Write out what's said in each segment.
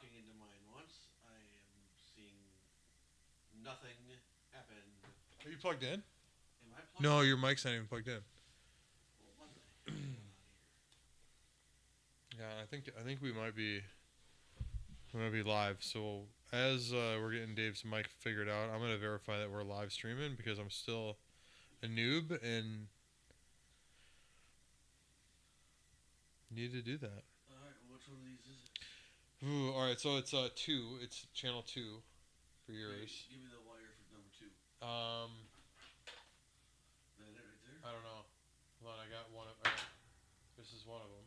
talking into mine once. I am seeing nothing happen. Are you plugged in? Am I plugged No, in? your mic's not even plugged in. Well, wasn't I? What's going on here? Yeah, I think we might be live. So as we're getting Dave's mic figured out, I'm gonna verify that we're live streaming because I'm still a noob and need to do that. Alright, which one of these is it? Ooh, all right, so it's 2. It's channel 2 for yours. Give me the wire for number 2. Is that it right there? I don't know. Hold on, I got one of. This is one of them.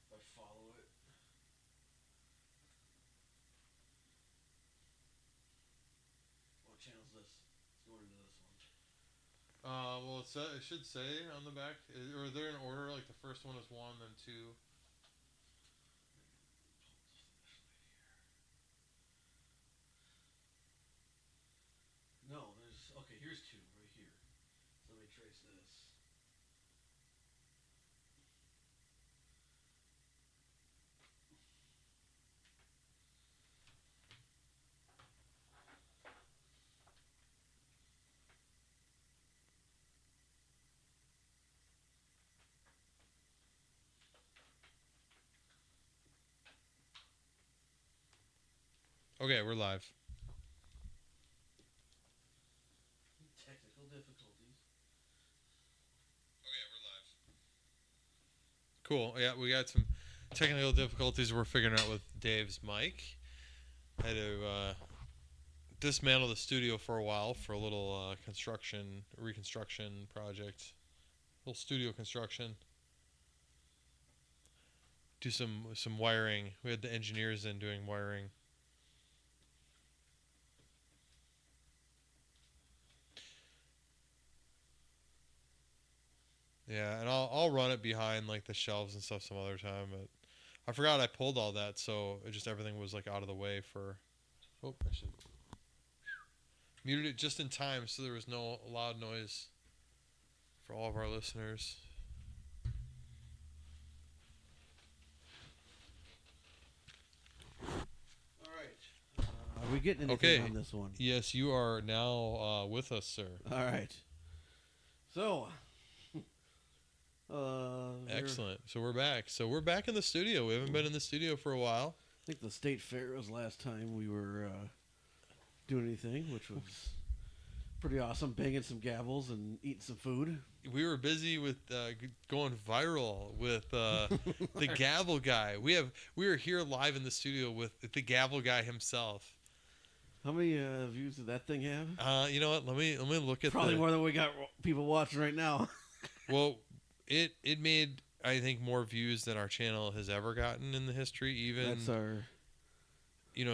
If I follow it. What channel's this? Let's go into this one. Well, it should say on the back, or they're in order. Like the first one is 1, then 2. No, there's. Okay, here's 2 right here. So let me trace this. Okay, we're live. Technical difficulties. Okay, we're live. Cool. Yeah, we got some technical difficulties we're figuring out with Dave's mic. Had to dismantle the studio for a while for a little reconstruction project. Little studio construction. Do some wiring. We had the engineers in doing wiring. Yeah, and I'll run it behind like the shelves and stuff some other time, but I forgot I pulled all that, so it just everything was like out of the way for. Oh, I should muted it just in time so there was no loud noise for all of our listeners. Alright. Are we getting anything on this one? Yes, you are now with us, sir. Alright. So. Excellent. So we're back. So we're back in the studio. We haven't been in the studio for a while. I think the state fair was last time we were doing anything, which was pretty awesome. Banging some gavels and eating some food. We were busy with going viral with the gavel guy. We were here live in the studio with the gavel guy himself. How many views did that thing have? You know what? Let me look at probably more than we got people watching right now. Well, it made I think more views than our channel has ever gotten in the history. Even that's our.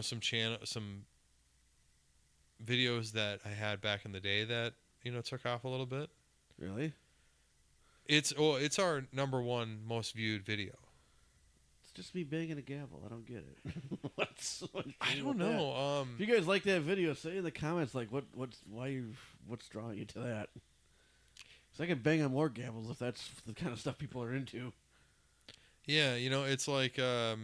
Some videos that I had back in the day that took off a little bit. Really? It's our number 1 most viewed video. It's just me banging a gavel. I don't get it. what's I don't know. If you guys like that video, say in the comments like what's drawing you to that. So I can bang on more gavels if that's the kind of stuff people are into. Yeah, it's like I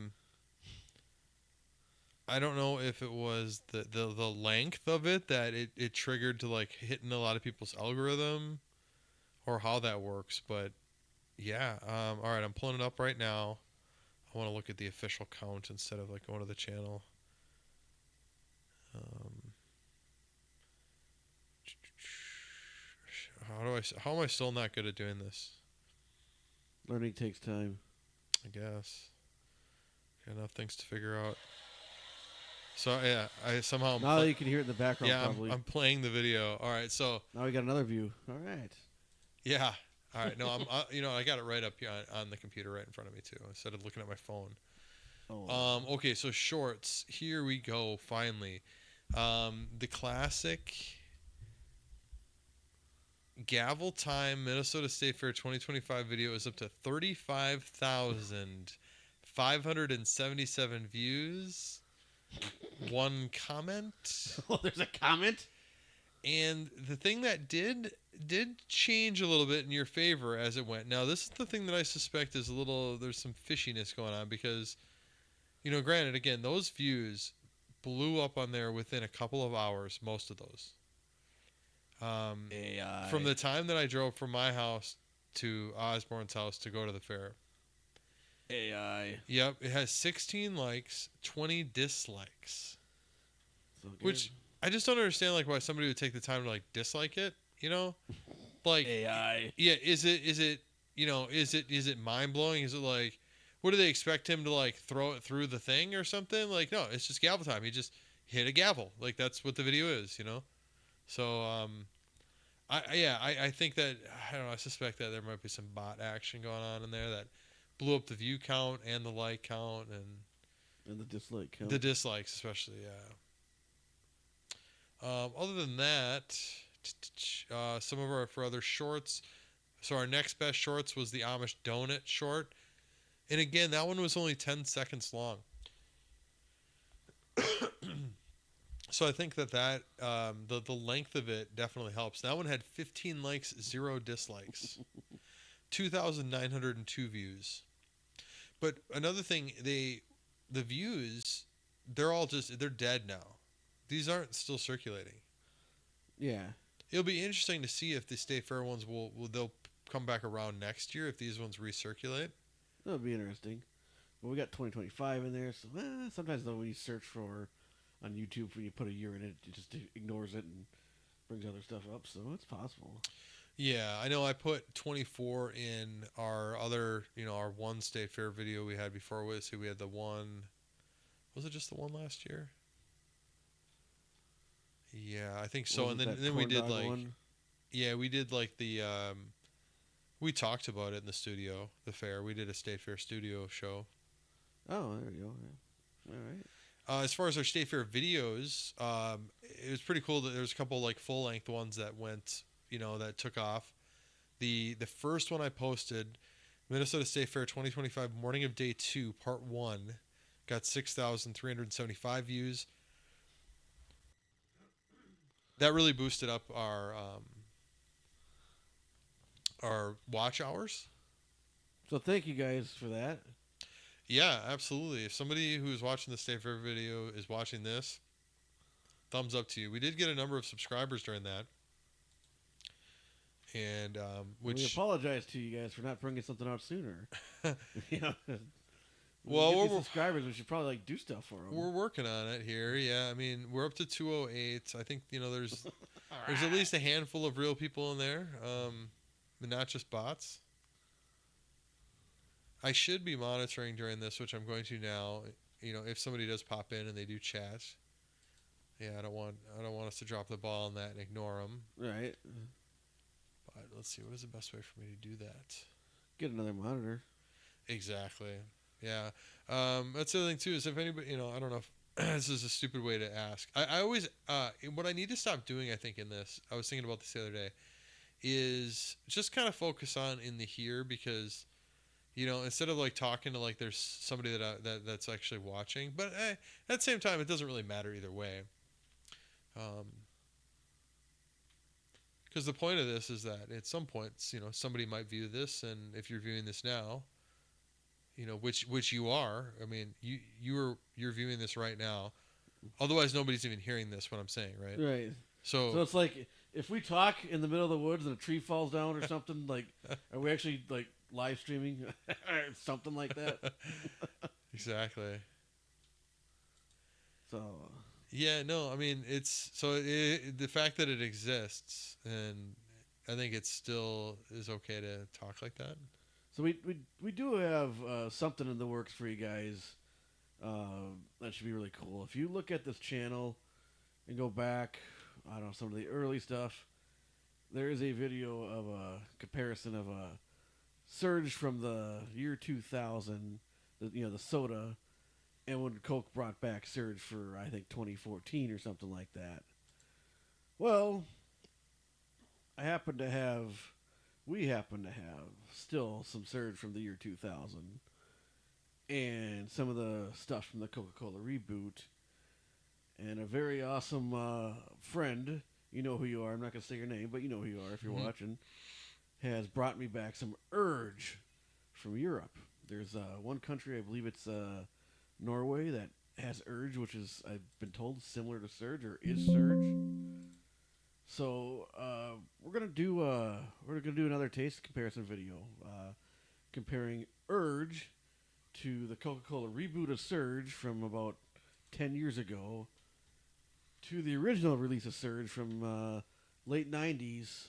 don't know if it was the length of it that it triggered to like hitting a lot of people's algorithm or how that works, but yeah. All right, I'm pulling it up right now. I want to look at the official count instead of like going to the channel. How am I still not good at doing this? Learning takes time. I guess. Got enough things to figure out. So yeah, I somehow now you can hear it in the background. Yeah, probably. I'm playing the video. All right, so now we got another view. All right. Yeah. All right. No, I got it right up here on the computer right in front of me too, instead of looking at my phone. Oh. Okay, so shorts. Here we go. Finally, the classic Gavel Time Minnesota State Fair 2025 video is up to 35,577 views. 1 comment. Oh, there's a comment. And the thing that did change a little bit in your favor as it went. Now, this is the thing that I suspect is there's some fishiness going on because You know, granted, again, those views blew up on there within a couple of hours. Most of those. AI. From the time that I drove from my house to Osborne's house to go to the fair. AI. Yep, it has 16 likes, 20 dislikes. So good. Which I just don't understand, like, why somebody would take the time to like dislike it. You know, like AI. yeah, is it you know is it mind blowing? Is it like what do they expect him to like throw it through the thing or something? Like no, it's just gavel time. He just hit a gavel. Like that's what the video is. You know, so I think that I don't know. I suspect that there might be some bot action going on in there that blew up the view count and the like count and And the dislike count. the dislikes especially. Yeah. Other than that, some of our for other shorts. So our next best shorts was the Amish Donut short, and again that one was only 10 seconds long. So I think that the length of it definitely helps. That one had 15 likes, 0 dislikes, 2,902 views. But another thing, the views, they're dead now. These aren't still circulating. Yeah. It'll be interesting to see if the State Fair ones they'll come back around next year if these ones recirculate. That would be interesting. But we got 2025 in there, so sometimes though when you search for on YouTube when you put a year in it, it just ignores it and brings other stuff up. So it's possible. Yeah, I know. I put 24 in our other, our one State Fair video we had before. We had the one. Was it just the one last year? Yeah, I think so. And then we did like, one? Yeah, we did like the. We talked about it in the studio, the fair. We did a State Fair studio show. Oh, there you go. Yeah. All right. As far as our State Fair videos, it was pretty cool that there was a couple like full length ones that went, that took off. The first one I posted, Minnesota State Fair 2025 Morning of Day 2, Part 1, got 6,375 views. That really boosted up our watch hours. So thank you guys for that. Yeah, absolutely. If somebody who's watching the State Fair video is watching this, thumbs up to you. We did get a number of subscribers during that. And we apologize to you guys for not bringing something out sooner. Well, we're subscribers. We should probably do stuff for them. We're working on it here. Yeah, I mean, we're up to 208. I think there's there's at least a handful of real people in there, not just bots. I should be monitoring during this, which I'm going to now. If somebody does pop in and they do chat. Yeah, I don't want us to drop the ball on that and ignore them. Right. But let's see, what is the best way for me to do that? Get another monitor. Exactly. Yeah. That's the other thing too is if anybody, I don't know if this is a stupid way to ask. I always what I need to stop doing, I think, in this, I was thinking about this the other day, is just kind of focus on in the here because. Instead of like talking to like there's somebody that's actually watching, but at the same time, it doesn't really matter either way. Because the point of this is that at some point, somebody might view this, and if you're viewing this now, which you are. I mean, you're viewing this right now. Otherwise, nobody's even hearing this. What I'm saying, right? Right. So it's like if we talk in the middle of the woods and a tree falls down or something, like, are we actually like live streaming? Something like that. Exactly. So. Yeah, no, I mean it's the fact that it exists, and I think it still is okay to talk like that. So we do have something in the works for you guys. That should be really cool. If you look at this channel and go back, I don't know, some of the early stuff, there is a video of a comparison of a surge from the year 2000, the soda, and when Coke brought back surge for, I think, 2014 or something like that. Well, we happen to have still some surge from the year 2000 and some of the stuff from the Coca-Cola reboot. And a very awesome friend, you know who you are, I'm not going to say your name, but you know who you are if you're watching, has brought me back some Urge from Europe. There's one country, I believe it's Norway that has Urge, which is I've been told similar to Surge or is Surge. So we're gonna do another taste comparison video, comparing Urge to the Coca-Cola reboot of Surge from about 10 years ago to the original release of Surge from late 90s,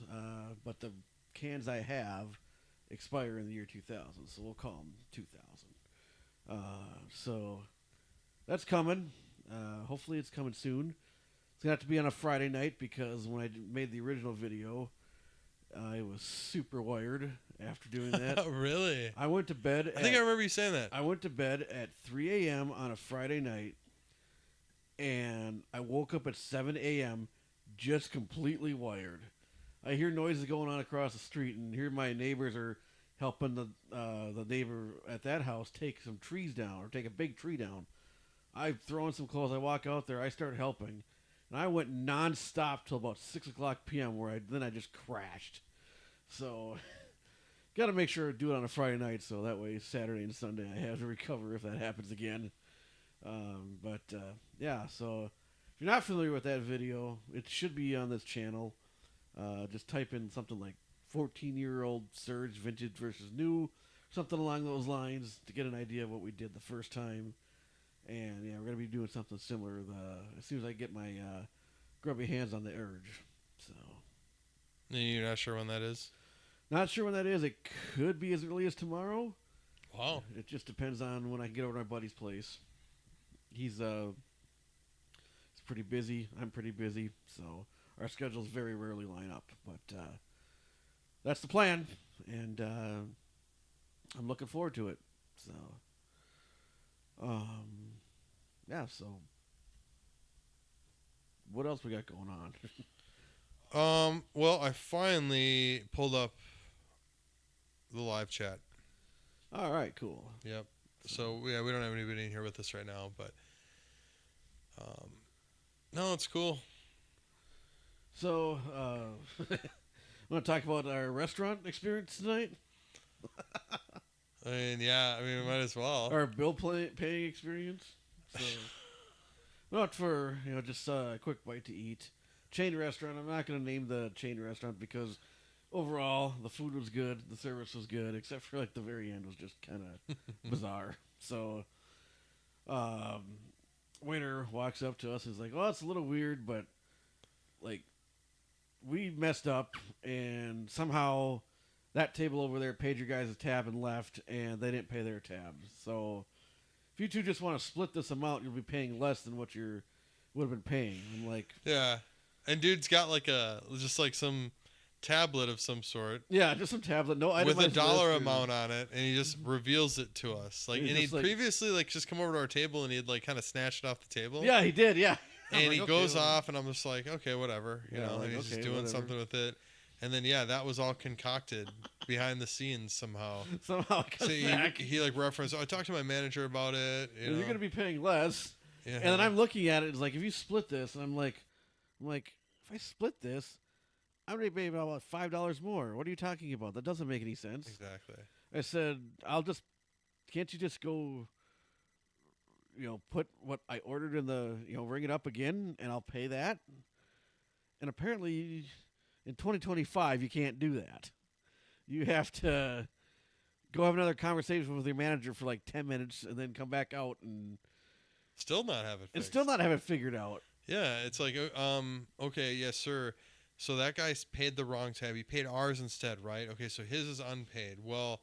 but the cans I have expire in the year 2000, so we'll call them 2000. So that's coming. Hopefully it's coming soon. It's going to have to be on a Friday night because when I made the original video, I was super wired after doing that. Really? I went to bed. I think I remember you saying that. I went to bed at 3 a.m. on a Friday night, and I woke up at 7 a.m. just completely wired. I hear noises going on across the street, and here my neighbors are helping the neighbor at that house take some trees down or take a big tree down. I'm throwing some clothes. I walk out there. I start helping, and I went nonstop till about 6 o'clock p.m. where I just crashed. So, got to make sure to do it on a Friday night so that way Saturday and Sunday I have to recover if that happens again. Yeah. So, if you're not familiar with that video, it should be on this channel. Just type in something like 14-year-old Surge vintage versus new, something along those lines to get an idea of what we did the first time. And yeah, we're gonna be doing something similar as soon as I get my grubby hands on the Urge. So You're not sure when that is? not sure when that is. It could be as early as tomorrow. Wow. It just depends on when I can get over to my buddy's place. He's pretty busy. I'm pretty busy, so our schedules very rarely line up. But that's the plan, and I'm looking forward to it. So, yeah. So, what else we got going on? Well, I finally pulled up the live chat. All right, cool. Yep. So yeah, we don't have anybody in here with us right now, but no, it's cool. So, want to talk about our restaurant experience tonight? I mean, yeah, we might as well. Our bill paying experience. So, not for just a quick bite to eat. Chain restaurant. I'm not going to name the chain restaurant because overall the food was good, the service was good, except for like the very end was just kind of bizarre. So, waiter walks up to us and is like, "Oh, it's a little weird, but like we messed up and somehow that table over there paid your guys' tab and left, and they didn't pay their tab. So if you two just want to split this amount, you'll be paying less than what you would have been paying." I'm like, yeah, and dude's got like some tablet of some sort. Yeah, just some tablet, no with a itemized dollar list or- amount on it, and he just reveals it to us. Like, He's and he'd just like- previously like just come over to our table and he'd like kind of snatched it off the table. Yeah, he did. Yeah, I'm And like, he okay, goes well, off, and I'm just like, okay, whatever, you Yeah, know. like, and he's just okay, doing whatever. something with it, and then yeah, that was all concocted behind the scenes somehow. Somehow it So comes back. he like referenced, "Oh, I talked to my manager about it." You know? You're going to be paying less. Yeah. And then I'm looking at it, it's like, if you split this, and I'm like, if I split this, I'm going to pay about $5 more. What are you talking about? That doesn't make any sense. Exactly. I said, can't you just go, put what I ordered in the, ring it up again, and I'll pay that? And apparently, in 2025, you can't do that. You have to go have another conversation with your manager for like 10 minutes, and then come back out and Still not have it fixed. still not have it figured out. Yeah, it's like, okay, yes, sir. So that guy's paid the wrong tab. He paid ours instead, right? Okay, so his is unpaid. Well,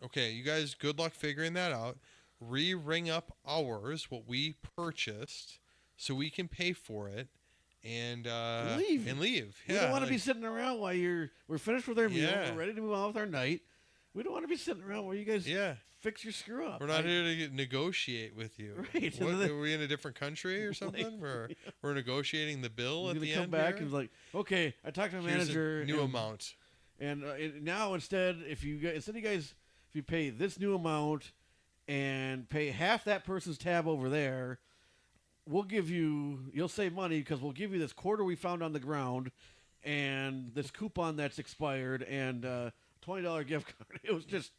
okay, you guys, good luck figuring that out. Ring up ours, what we purchased, so we can pay for it and Leave. Yeah, We don't want to like, be sitting around while we're finished with our meal. Yeah. We're ready to move on with our night. We don't want to be sitting around while you guys yeah. fix your screw up. We're not here to negotiate with you. Right. What, are we in a different country or something? We're negotiating the bill at He's the gonna come end back here? and like, okay, I talked to my Here's manager. a new and, amount. And now instead if you pay this new amount and pay half that person's tab over there, you'll save money because we'll give you this quarter we found on the ground and this coupon that's expired and $20 gift card. It was just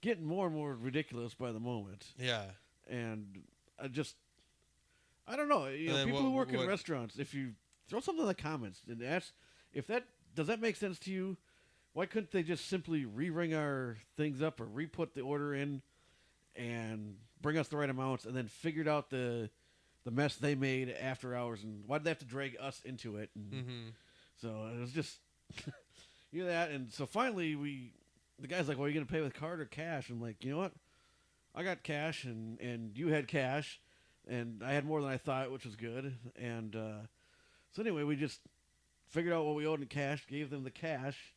getting more and more ridiculous by the moment. Yeah. and I don't know. And then People who work in what- restaurants, if you throw something in the comments and ask if that does that make sense to you, why couldn't they just simply re-ring our things up or re-put the order in and bring us the right amounts and then figured out the mess they made after hours, and why did they have to drag us into it? And Mm-hmm. so it was just that, and so finally the guy's like, "Well, are you gonna pay with card or cash?" I'm like, you know what? I got cash, and you had cash, and I had more than I thought, which was good. And so anyway, we just figured out what we owed in cash, gave them the cash,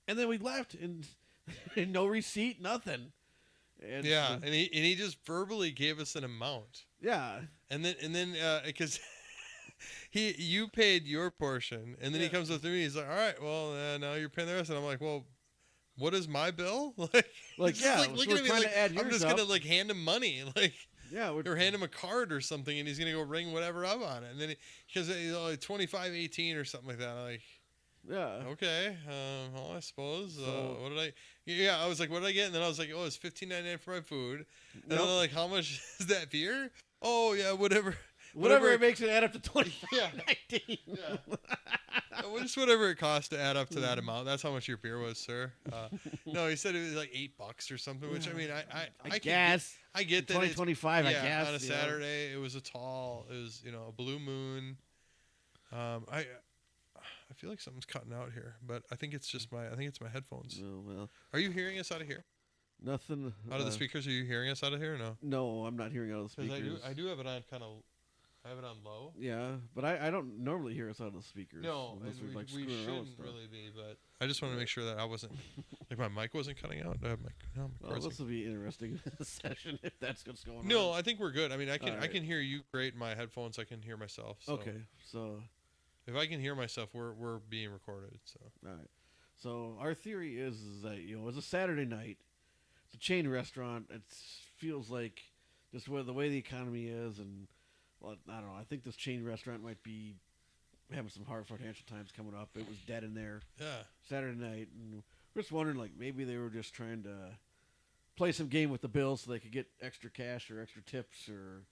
and then we left, and, and no receipt, nothing. And Yeah, so- and he just verbally gave us an amount, yeah, and then because you paid your portion, and then he Yeah. comes up to me, he's like, all right, well now you're paying the rest, and I'm like, well, what is my bill? Like he's just, yeah, like so looking we're at me trying like to add I'm yours just up. gonna like hand him money, like. yeah, Or hand him a card or something, and he's gonna go ring whatever up on it, and then because like 25.18 or something like that. I'm like, yeah. okay, well, I suppose. So- What did I? Yeah, I was like, what did I get? And then I was like, oh, it's $15.99 for my food. And Nope. then like, how much is that beer? Oh yeah, whatever. Whatever it makes it add up to 25. Yeah. 19. Yeah. Just whatever it costs to add up to that amount. That's how much your beer was, sir. No, he said it was like $8 or something. Which I mean, I can guess. I get that. it's- 2025, I yeah, guess. on a you know. Saturday, it was a a blue moon. I feel like something's cutting out here, but I think it's my headphones. Oh, well, Are you hearing us out of here? nothing. Out of the speakers? Are you hearing us out of here or no? No, I'm not hearing out of the 'Cause speakers. I do have it on I have it on low. Yeah, but I don't normally hear us out of the speakers. No, unless and we're, like, we screwing around with shouldn't stuff. really be, but I just want to make sure that I wasn't like my mic wasn't cutting out. No, Well, my this will be interesting session if that's what's going on. no, I think we're good. I mean, I All right. can hear you great in my headphones. I can hear myself. So Okay, so if I can hear myself, we're being recorded. So all right. So our theory is that it's a Saturday night. It's a chain restaurant. It feels like just the way the economy is, and well, I don't know. I think this chain restaurant might be having some hard financial times coming up. It was dead in there yeah. Saturday night, and we're just wondering, like, maybe they were just trying to play some game with the bills so they could get extra cash or extra tips, or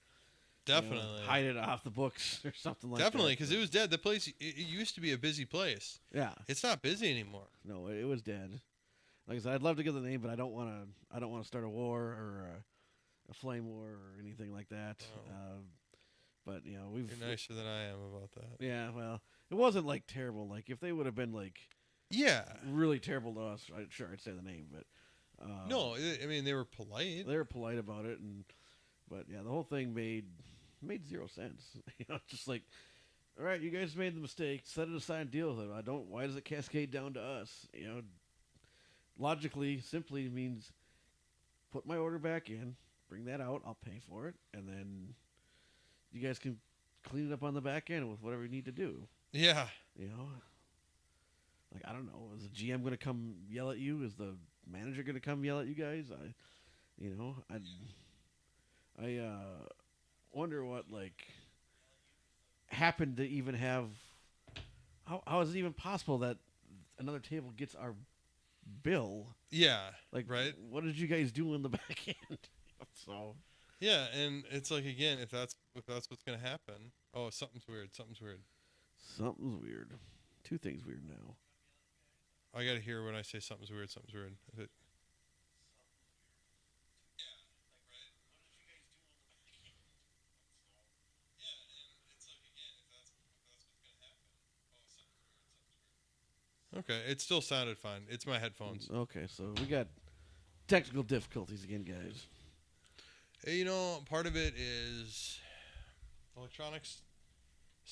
Definitely. hide it off the books or something like that. Definitely, because it was dead. The place it used to be a busy place. Yeah, It's not busy anymore. no, it was dead. Like I said, I'd love to get the name, but I don't want to. I don't want to start a war or a flame war or anything like that. Oh. But we've You're nicer than I am about that. yeah. Well, it wasn't like terrible. Like if they would have been like Yeah. really terrible to us, sure I'd say the name. But No, I mean they were polite. they were polite about it, but yeah, the whole thing made zero sense. Just like, all right, you guys made the mistake. Set it aside and deal with it. Why does it cascade down to us? Logically, simply means put my order back in, bring that out, I'll pay for it, and then you guys can clean it up on the back end with whatever you need to do. Yeah. Like, I don't know, is the GM going to come yell at you? Is the manager going to come yell at you guys? I wonder what like happened to even have. How is it even possible that another table gets our bill? Yeah. Like, Right. What did you guys do in the back end? So Yeah, and it's like again, if that's what's gonna happen. Oh, something's weird. Something's weird. something's weird. Two things weird now. I gotta hear when I say something's weird. Something's weird. If it- Okay, it still sounded fine. It's my headphones. Okay, so we got technical difficulties again, guys. Part of it is electronics,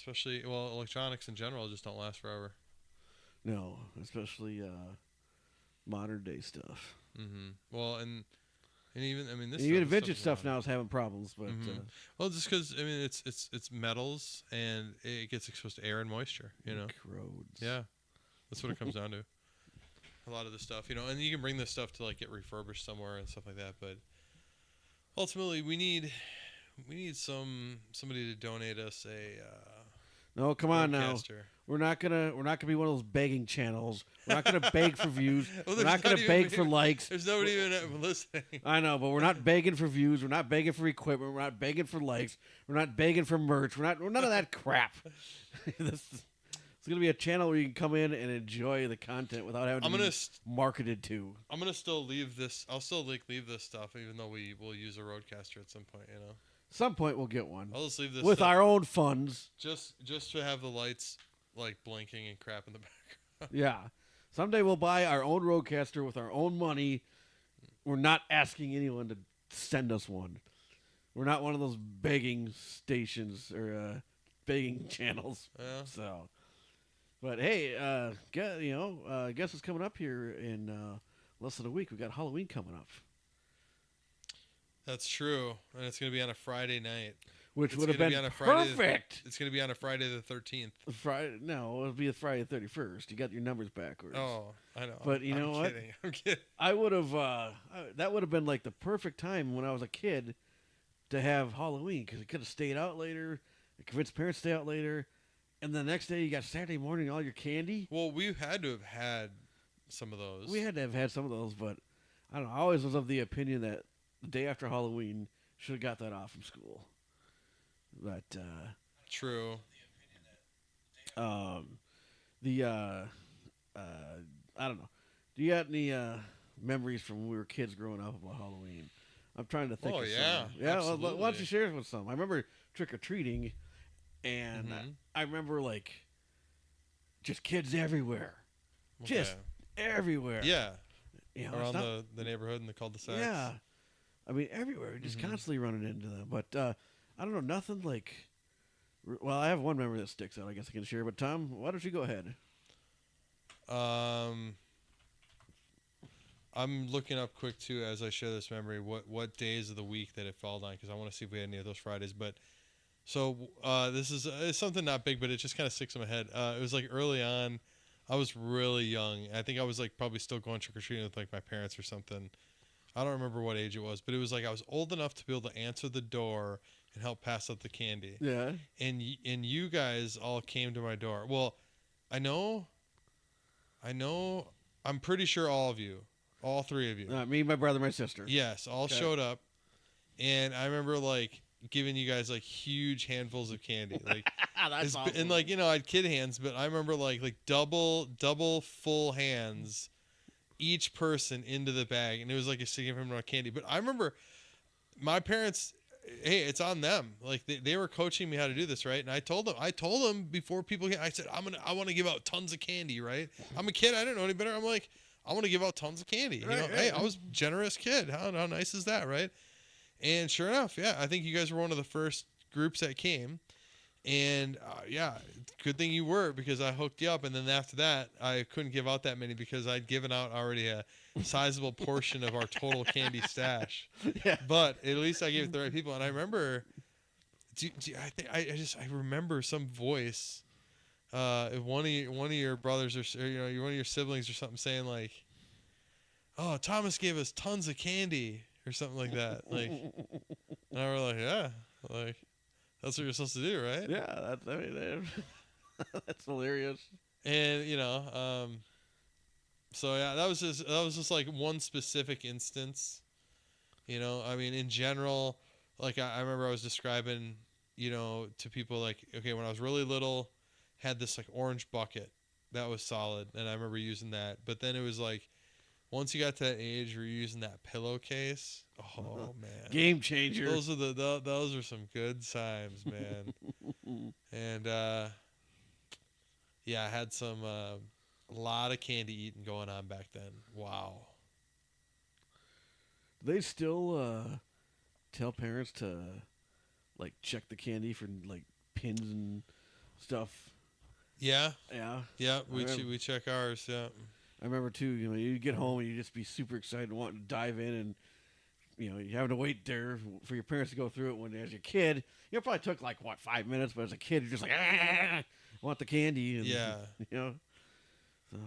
electronics in general just don't last forever. No, especially modern day stuff. Mm-hmm. Well, and even this Even stuff- vintage this stuff modern. now is having problems, but Mhm. Well, just because it's metals and it gets exposed to air and moisture. corrodes. Yeah, that's what it comes down to. A lot of the stuff, and you can bring this stuff to like get refurbished somewhere and stuff like that. But ultimately, we need somebody to donate us a No, come on now. Rodecaster. We're not gonna be one of those begging channels. We're not gonna beg for views. Well, We're there's not gonna even beg for people- likes. There's nobody even listening. I know, but we're not begging for views. We're not begging for equipment. We're not begging for likes. We're not begging for merch. We're none of that crap. It's gonna be a channel where you can come in and enjoy the content without having to I'm be gonna marketed to. I'm gonna still leave this. I'll still leave this stuff, even though we will use a roadcaster at some point. You know, Some point we'll get one I'll just leave this with stuff our own funds. just to have the lights like blinking and crap in the background. Yeah. Someday we'll buy our own roadcaster with our own money. We're not asking anyone to send us one. We're not one of those begging stations or begging channels. Yeah. So, but hey, guess what's coming up here in less than a week? We got Halloween coming up, That's true, and it's gonna be on a Friday night. which It's would have gonna been be on a Friday the- perfect. It's gonna be on a Friday the 13th. Friday? No, it'll be a Friday the 31st. You got your numbers backwards. Oh, I know. But you I'm know what? kidding. I'm kidding. I would have. That would have been like the perfect time when I was a kid to have Halloween because you could have stayed out later, convinced parents to stay out later, and the next day you got Saturday morning all your candy. Well, we had to have had some of those. We had to have had some of those, but I don't know. I always was of the opinion that the day after Halloween should have got that off from school. But True. I don't know. Do you got any memories from when we were kids growing up about Halloween? I'm trying to think. Oh, of yeah, some. Yeah. Well, why don't absolutely. you share with some? I remember trick or treating, and Mhm. I remember like just kids everywhere, just everywhere. Yeah, You know, it's around not- the neighborhood and the cul-de-sacs. yeah. I mean, everywhere, just Mhm. constantly running into them. But I don't know, nothing like. Well, I have one memory that sticks out. I guess I can share. But Tom, why don't you go ahead? I'm looking up quick too as I share this memory. What days of the week that it fell on, because I want to see if we had any of those Fridays. But so this is it's something not big, but it just kind of sticks in my head. It was like early on. I was really young. I think I was like probably still going trick or treating with like my parents or something. I don't remember what age it was, but it was like I was old enough to be able to answer the door and help pass out the candy. Yeah. And you guys all came to my door. Well, I know. I'm pretty sure all of you, all three of you. Me, my brother, my sister. Yes, all Okay. showed up, and I remember like giving you guys like huge handfuls of candy, like That's awesome. and like I had kid hands, but I remember like double full hands, each person into the bag, and it was like a significant amount of candy. But I remember my parents. Hey, it's on them. Like they were coaching me how to do this, right? And I told them before people came, I said, I want to give out tons of candy, right? I'm a kid. I don't know any better. I'm like, I want to give out tons of candy. You know, Right. hey, I was a generous kid. How nice is that, right? And sure enough, yeah, I think you guys were one of the first groups that came. And yeah, good thing you were, because I hooked you up. And then after that, I couldn't give out that many because I'd given out already a sizable portion of our total candy stash. Yeah. But at least I gave it to the right people. And I remember, I remember some voice, one of your brothers or one of your siblings or something saying like, "Oh, Thomas gave us tons of candy" or something like that. Like, and I were like, "Yeah, like that's what you're supposed to do, right?" Yeah, that's hilarious. And so yeah, that was just like one specific instance. I mean, in general, like I remember I was describing, to people like, okay, when I was really little, had this like orange bucket that was solid, and I remember using that. But then it was like, once you got to that age where you're using that pillowcase, oh man, Game changer. those are those are some good times, man. And yeah, I had some a lot of candy eating going on back then. Wow. They still tell parents to like check the candy for like pins and stuff. Yeah, Yeah. yeah, we remember- we check ours. Yeah. I remember too, you get home and you just be super excited and wanting to dive in, and you're having to wait there for your parents to go through it. When as a kid, it probably took like 5 minutes, but as a kid you're just like, I want the candy. And, Yeah. So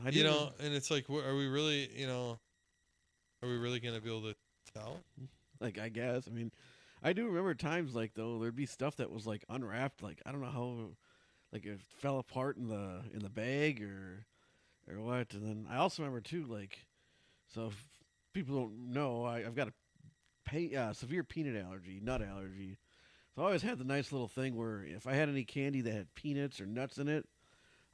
I do And it's like, are we really, are we really gonna be able to tell? like, I guess. I mean, I do remember times like though there'd be stuff that was like unwrapped. Like I don't know how, like it fell apart in the bag or what. And then I also remember too, like, so if people don't know, I've got a severe peanut allergy, nut allergy. So I always had the nice little thing where if I had any candy that had peanuts or nuts in it,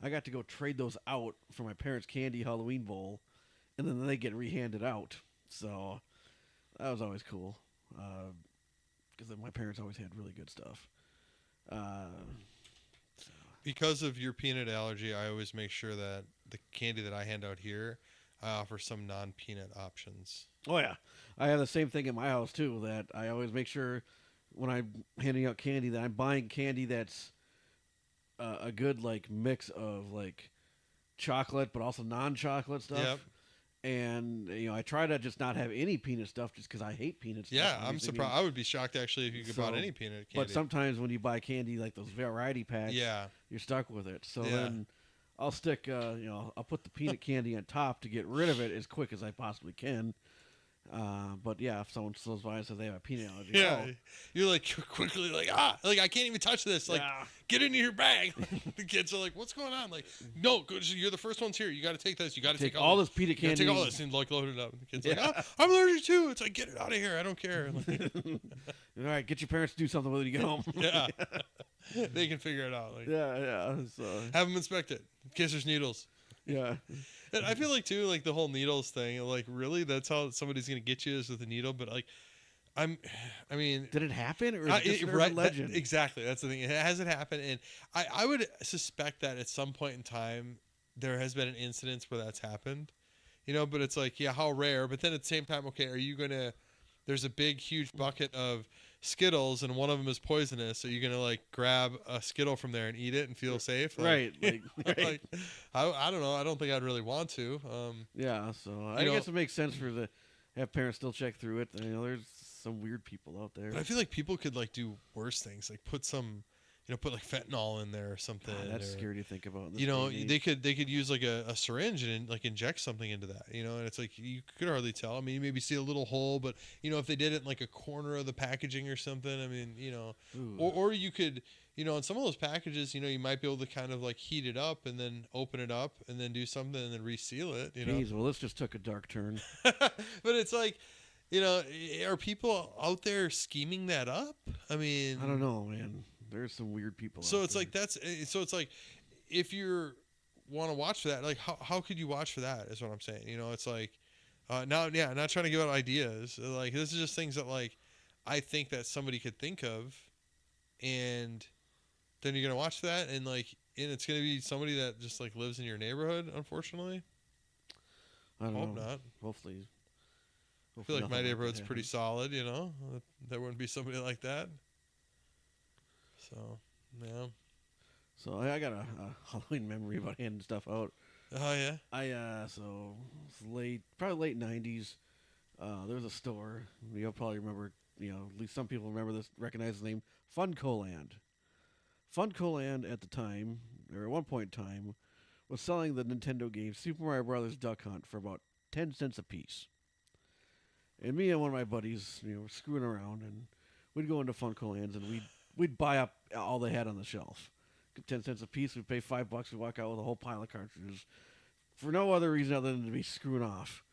I got to go trade those out for my parents' candy Halloween bowl, and then they get rehanded out. So that was always cool because my parents always had really good stuff. Uh, Because of your peanut allergy, I always make sure that the candy that I hand out here, I offer some non-peanut options. oh yeah, I have the same thing in my house too. That I always make sure when I'm handing out candy that I'm buying candy that's a good like mix of like chocolate, but also non-chocolate stuff. Yep. And I try to just not have any peanut stuff, just because I hate peanut stuff. Yeah, It I'm makes me- surprised. I would be shocked actually if you could buy So, any peanut candy. But sometimes when you buy candy like those variety packs, yeah, you're stuck with it. So Yeah. then I'll stick, I'll put the peanut candy on top to get rid of it as quick as I possibly can. But yeah, if someone slows by and says they have a peanut allergy, yeah, you're like quickly like like I can't even touch this. Like yeah. get into your bag. The kids are like, what's going on? Like no, you're the first ones here. You got to take this. You got to take take all this peanut You gotta candy. take all this and like load it up. The kid's Yeah. like, I'm allergic too. It's like get it out of here. I don't care. Like, All right, get your parents to do something with it when you get home. yeah, they can figure it out. Like yeah. So have them inspect it in case there's needles. yeah. And I feel like too, like the whole needles thing, like really that's how somebody's gonna get you is with a needle. But like, I mean, Did it happen, or is it just an urban right, legend? exactly. That's the thing. It hasn't happened, and I would suspect that at some point in time there has been an incident where that's happened. But it's like, yeah, how rare. But then at the same time, okay, are you gonna? There's a big, huge bucket of Skittles, and one of them is poisonous. Are you gonna like grab a Skittle from there and eat it and feel safe? Right. Like, right. Like, I don't know. I don't think I'd really want to. Yeah, so I You know- guess it makes sense for the have parents still check through it. There's some weird people out there. But I feel like people could like do worse things, like put some, put like fentanyl in there or something. That's or, scary to think about. in this You know, day and they age. could use like a syringe and like inject something into that. And it's like you could hardly tell. I mean, you maybe see a little hole, but if they did it in like a corner of the packaging or something, I mean, Ooh. or you could. In some of those packages, you might be able to kind of like heat it up and then open it up and then do something and then reseal it. Jeez, well, this just took a dark turn. But it's like, are people out there scheming that up? I mean, I don't know, man. There's some weird people. So out it's there. like so it's like if you want to watch for that, like how could you watch for that? Is what I'm saying. It's like not trying to give out ideas. Like this is just things that like I think that somebody could think of, and then you're gonna watch that and it's gonna be somebody that just like lives in your neighborhood. Unfortunately, I don't hope know. not. Hopefully, I feel like my nothing neighborhood's that pretty happens. solid. There wouldn't be somebody like that. So yeah. So I got a Halloween memory about handing stuff out. Oh yeah. So it's probably late '90s. There was a store. You'll probably remember. At least some people remember this, recognize the name Funko Land. Funko Land at the time, or at one point in time, was selling the Nintendo game Super Mario Brothers Duck Hunt for about 10 cents a piece. And me and one of my buddies, were screwing around, and we'd go into Funko Lands and we'd buy up all they had on the shelf. 10 cents a piece. We'd pay $5. We'd walk out with a whole pile of cartridges for no other reason other than to be screwing off.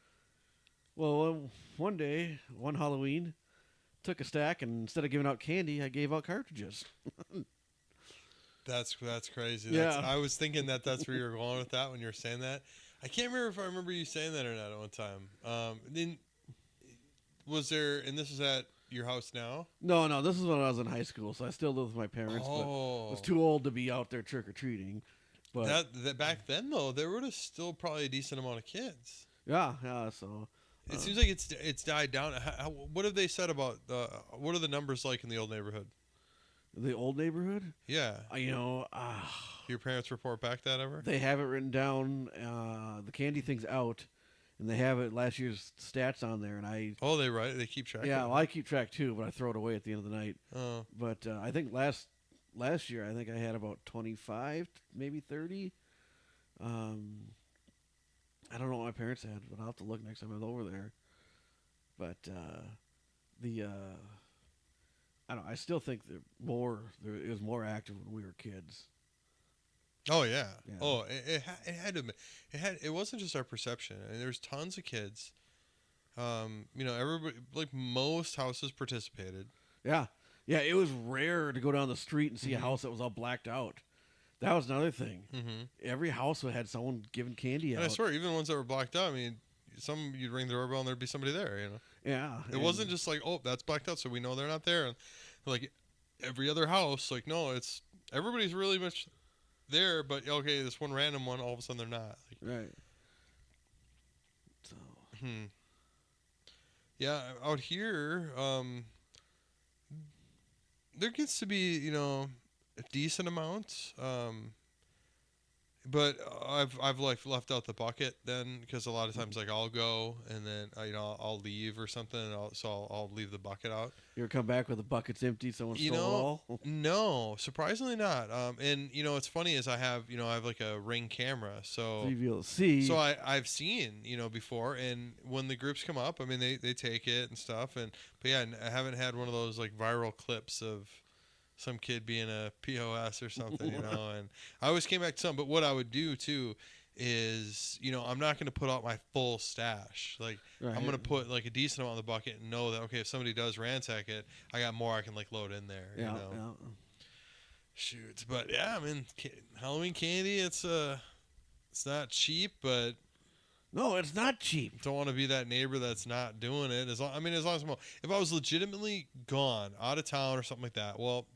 Well, one day, one Halloween, took a stack, and instead of giving out candy, I gave out cartridges. That's crazy. Yeah. I was thinking that's where you were going with that when you were saying that. I can't remember if I remember you saying that or not at one time. Then was there, and this is at your house now? No, this is when I was in high school, so I still lived with my parents, but Oh, was too old to be out there trick or treating. But that back then though, there would have still probably a decent amount of kids. yeah. So It seems like it's died down. What have they said about what are the numbers like in the old neighborhood? the old neighborhood, Yeah, your parents report back that ever? they have it written down. The candy thing's out, and they have it last year's stats on there. And Oh, they keep track. yeah, of well, I keep track too, but I throw it away at the end of the night. it? Oh, But I think last year, I think I had about 25, maybe 30. I don't know what my parents had, but I'll have to look next time I'm over there. But I don't know. I still think it was more active when we were kids. Oh yeah. Yeah. Oh, it had to. It wasn't just our perception. I mean, there's tons of kids. Everybody, like most houses participated. Yeah. Yeah, it was rare to go down the street and see a Mhm. house that was all blacked out. That was another thing. Mm-hmm. Every house had someone giving candy And out. I swear, even ones that were blacked out. I mean, some you'd ring the doorbell and there'd be somebody there. Yeah. It wasn't just like, oh, that's blacked out, so we know they're not there. And like every other house, like no, it's everybody's really much there, but okay, this one random one, all of a sudden they're not. Like, right. So, hmm. Yeah, out here, there gets to be, a decent amount. But I've like left out the bucket then because a lot of times like I'll go and then I'll leave or something and I'll leave the bucket out. you ever come back with the buckets empty? Someone You stole it know, all? no, surprisingly not. And what's funny is I have like a Ring camera, So you'll be able to see. so I've seen before, and when the groups come up, I mean they take it and stuff, but yeah, I haven't had one of those like viral clips of some kid being a POS or something, and I always came back to something. But what I would do too is, I'm not going to put out my full stash. Like Right. I'm going to put like a decent amount in the bucket and know that, okay, if somebody does ransack it, I got more I can like load in there, Yeah. Shoot. But yeah, I mean, Halloween candy, it's not cheap, but No, it's not cheap. don't want to be that neighbor that's not doing it. As long as if I was legitimately gone, out of town or something like that, well,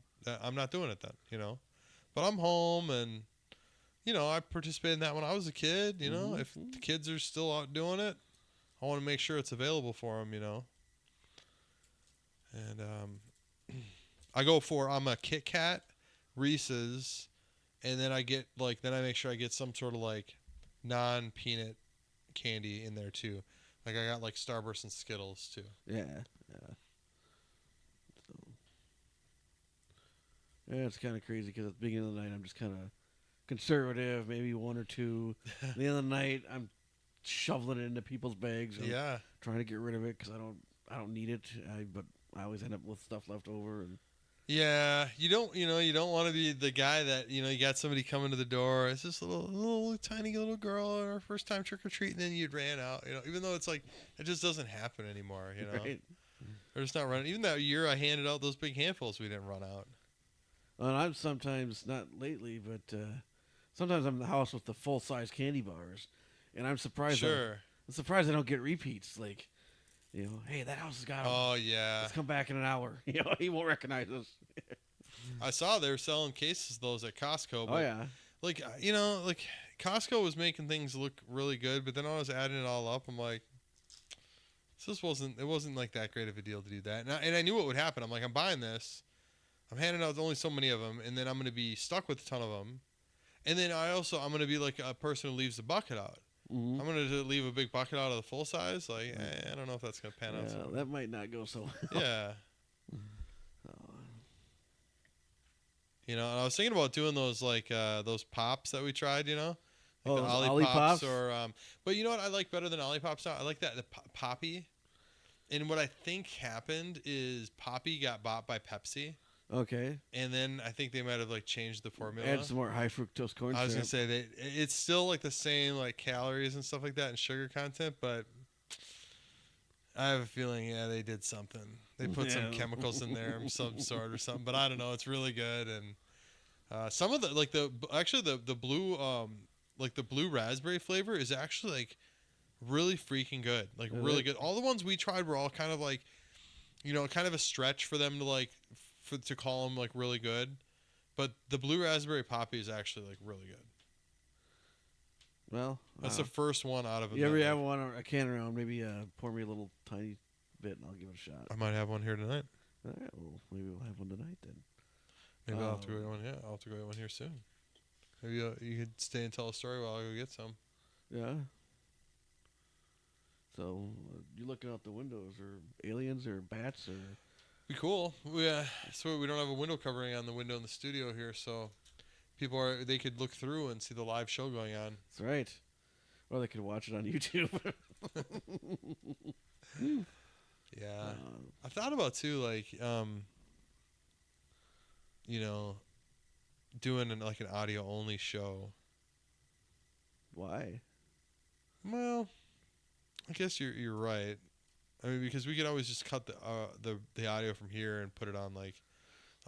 I'm not doing it then, But I'm home and, I participated in that when I was a kid, Mhm. If the kids are still out doing it, I want to make sure it's available for them, And I'm a Kit Kat, Reese's, and then I make sure I get some sort of like non-peanut candy in there too. Like I got like Starburst and Skittles too. Yeah. Yeah. So, yeah, it's kind of crazy because at the beginning of the night, I'm just kind of conservative, maybe one or two. At the end of the night, I'm shoveling it into people's bags. And Yeah. trying to get rid of it because I don't need it. But I always end up with stuff left over. And Yeah, you don't want to be the guy that, you got somebody coming to the door. It's this little tiny little girl her first time trick or treating, and you ran out, even though it's like, it just doesn't happen anymore, right. They're just not running. Even that year I handed out those big handfuls, we didn't run out. And I'm sometimes, not lately, but sometimes I'm in the house with the full size candy bars, and I'm surprised. Sure. I'm surprised I don't get repeats. Like, hey, that house has got. Oh, yeah. Let's come back in an hour. He won't recognize us. I saw they were selling cases of those at Costco. But Oh yeah. like, like Costco was making things look really good, but then I was adding it all up. I'm like, it wasn't like that great of a deal to do that. And I knew what would happen. I'm like, I'm buying this. I'm handing out only so many of them, and then I'm going to be stuck with a ton of them. And then I'm going to be like a person who leaves the bucket out. Mm-hmm. I'm going to leave a big bucket out of the full size. Like, I don't know if that's going to pan out. So That might not go so well. yeah. And I was thinking about doing those like those pops that we tried, like Oh, the those Ollie Ollie Pops, Pops? or but you know what I like better than Ollie Pops now? I like the Poppy. And what I think happened is Poppy got bought by Pepsi, Okay. and then I think they might have like changed the formula. Add some more high fructose corn syrup. I was gonna say that it's still like the same like calories and stuff like that and sugar content, but I have a feeling they did something. They put some Yeah. chemicals in there of some sort or something, but I don't know. It's really good, and some of the like the blue like the blue raspberry flavor is actually like really freaking good, like Is really it? good. All the ones we tried were all kind of like, kind of a stretch for them to like to call them like really good, but the blue raspberry poppy is actually like really good. Well, That's the first one out of it. you ever have one or a can around? Maybe pour me a little tiny bit, and I'll give it a shot. I might have one here tonight. All right, well, maybe we'll have one tonight then. Maybe I'll have to go get one. Yeah, I'll have to go get one here soon. Maybe you could stay and tell a story while I go get some. Yeah. So you looking out the windows, or aliens, or bats, or? Be cool. So we don't have a window covering on the window in the studio here, so they could look through and see the live show going on. That's right. Or they could watch it on YouTube. Yeah, I thought about too, like doing like an audio only show. Why? Well, I guess you're right. I mean, because we could always just cut the audio from here and put it on like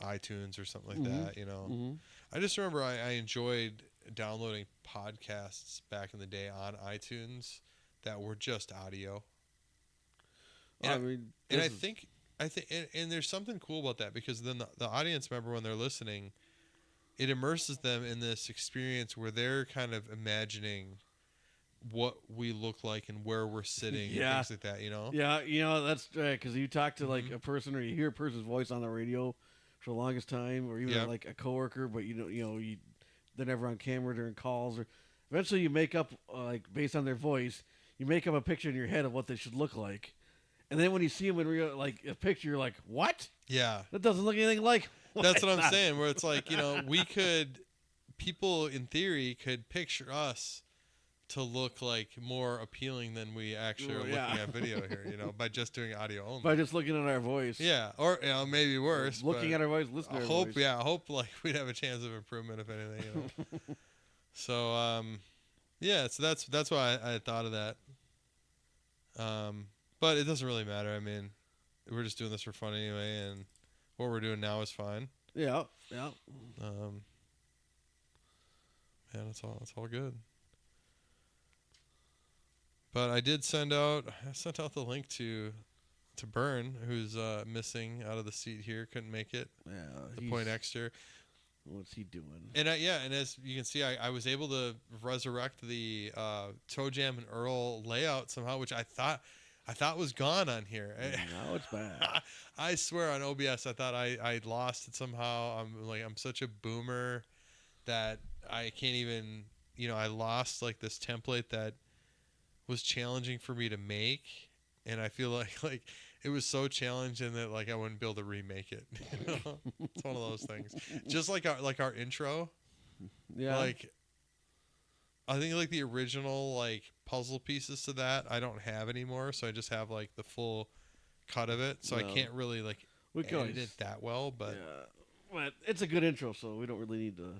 iTunes or something like Mhm. that. You know, Mm-hmm. I just remember I enjoyed downloading podcasts back in the day on iTunes that were just audio. I And mean, And this is- I think, and there's something cool about that because then the audience member, when they're listening, it immerses them in this experience where they're kind of imagining what we look like and where we're sitting Yeah. and things like that, you know? yeah, that's right. Because you talk to like Mhm. a person or you hear a person's voice on the radio for the longest time, or even Yep. like a coworker, but they're never on camera during calls. Or eventually, you make up like based on their voice, you make up a picture in your head of what they should look like, and then when you see them in real, like a picture, you're like, what? Yeah. That doesn't look anything like. That's what I I'm thought." saying, where it's like, people in theory could picture us to look like more appealing than we actually are Well, yeah. looking at video here, by just doing audio only. By just looking at our voice. Yeah, or maybe worse. Looking but at our voice, listening I to our hope, voice. yeah, I hope like we'd have a chance of improvement if anything, So, yeah, so that's why I thought of that. But it doesn't really matter. I mean, we're just doing this for fun anyway, and what we're doing now is fine. Yeah. Yeah, it's all good. But I sent out the link to Byrne, who's missing out of the seat here, couldn't make it. Yeah. The Point Exter. What's he doing? And and as you can see, I was able to resurrect the Toe Jam and Earl layout somehow, which I thought was gone on here. Now it's bad. I swear on OBS, I thought I lost it somehow. I'm such a boomer that I can't even, I lost like this template that was challenging for me to make, and I feel like it was so challenging that like I wouldn't be able to remake it. It's one of those things. Just like our intro, Yeah. like I think like the original like puzzle pieces to that I don't have anymore, so I just have like the full cut of it, so I Well, can't really like we can edit always, it that well. But but it's a good intro, so we don't really need to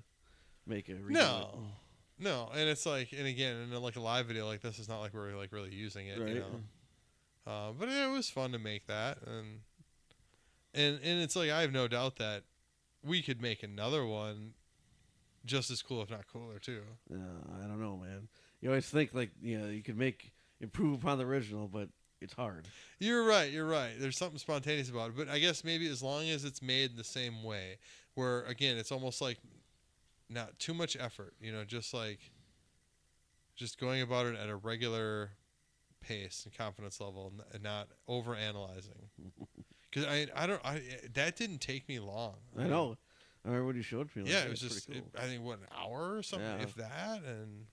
make a redo. no, and it's like, and again, in like a live video like this, it's not like we're like really using it, Right. But it was fun to make that, and it's like I have no doubt that we could make another one just as cool, if not cooler, too. I don't know, man. You always think like you could improve upon the original, but it's hard. You're right. There's something spontaneous about it, but I guess maybe as long as it's made the same way, where again it's almost like not too much effort, just going about it at a regular pace and confidence level, and not over analyzing. Because that didn't take me long. I know. I remember when you showed me. Like, Yeah, it it's was just pretty cool. I think an hour or something, Yeah. if that, and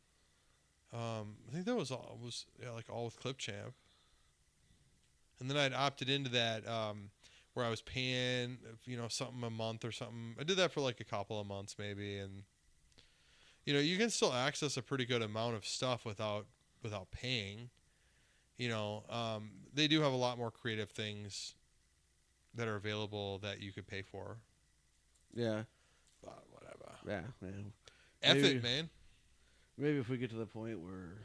I think that was all with Clipchamp. And then I'd opted into that where I was paying something a month or something. I did that for like a couple of months maybe, and you can still access a pretty good amount of stuff without paying. They do have a lot more creative things that are available that you could pay for. Yeah. But whatever. Yeah, man. F Maybe- it, man. Maybe if we get to the point where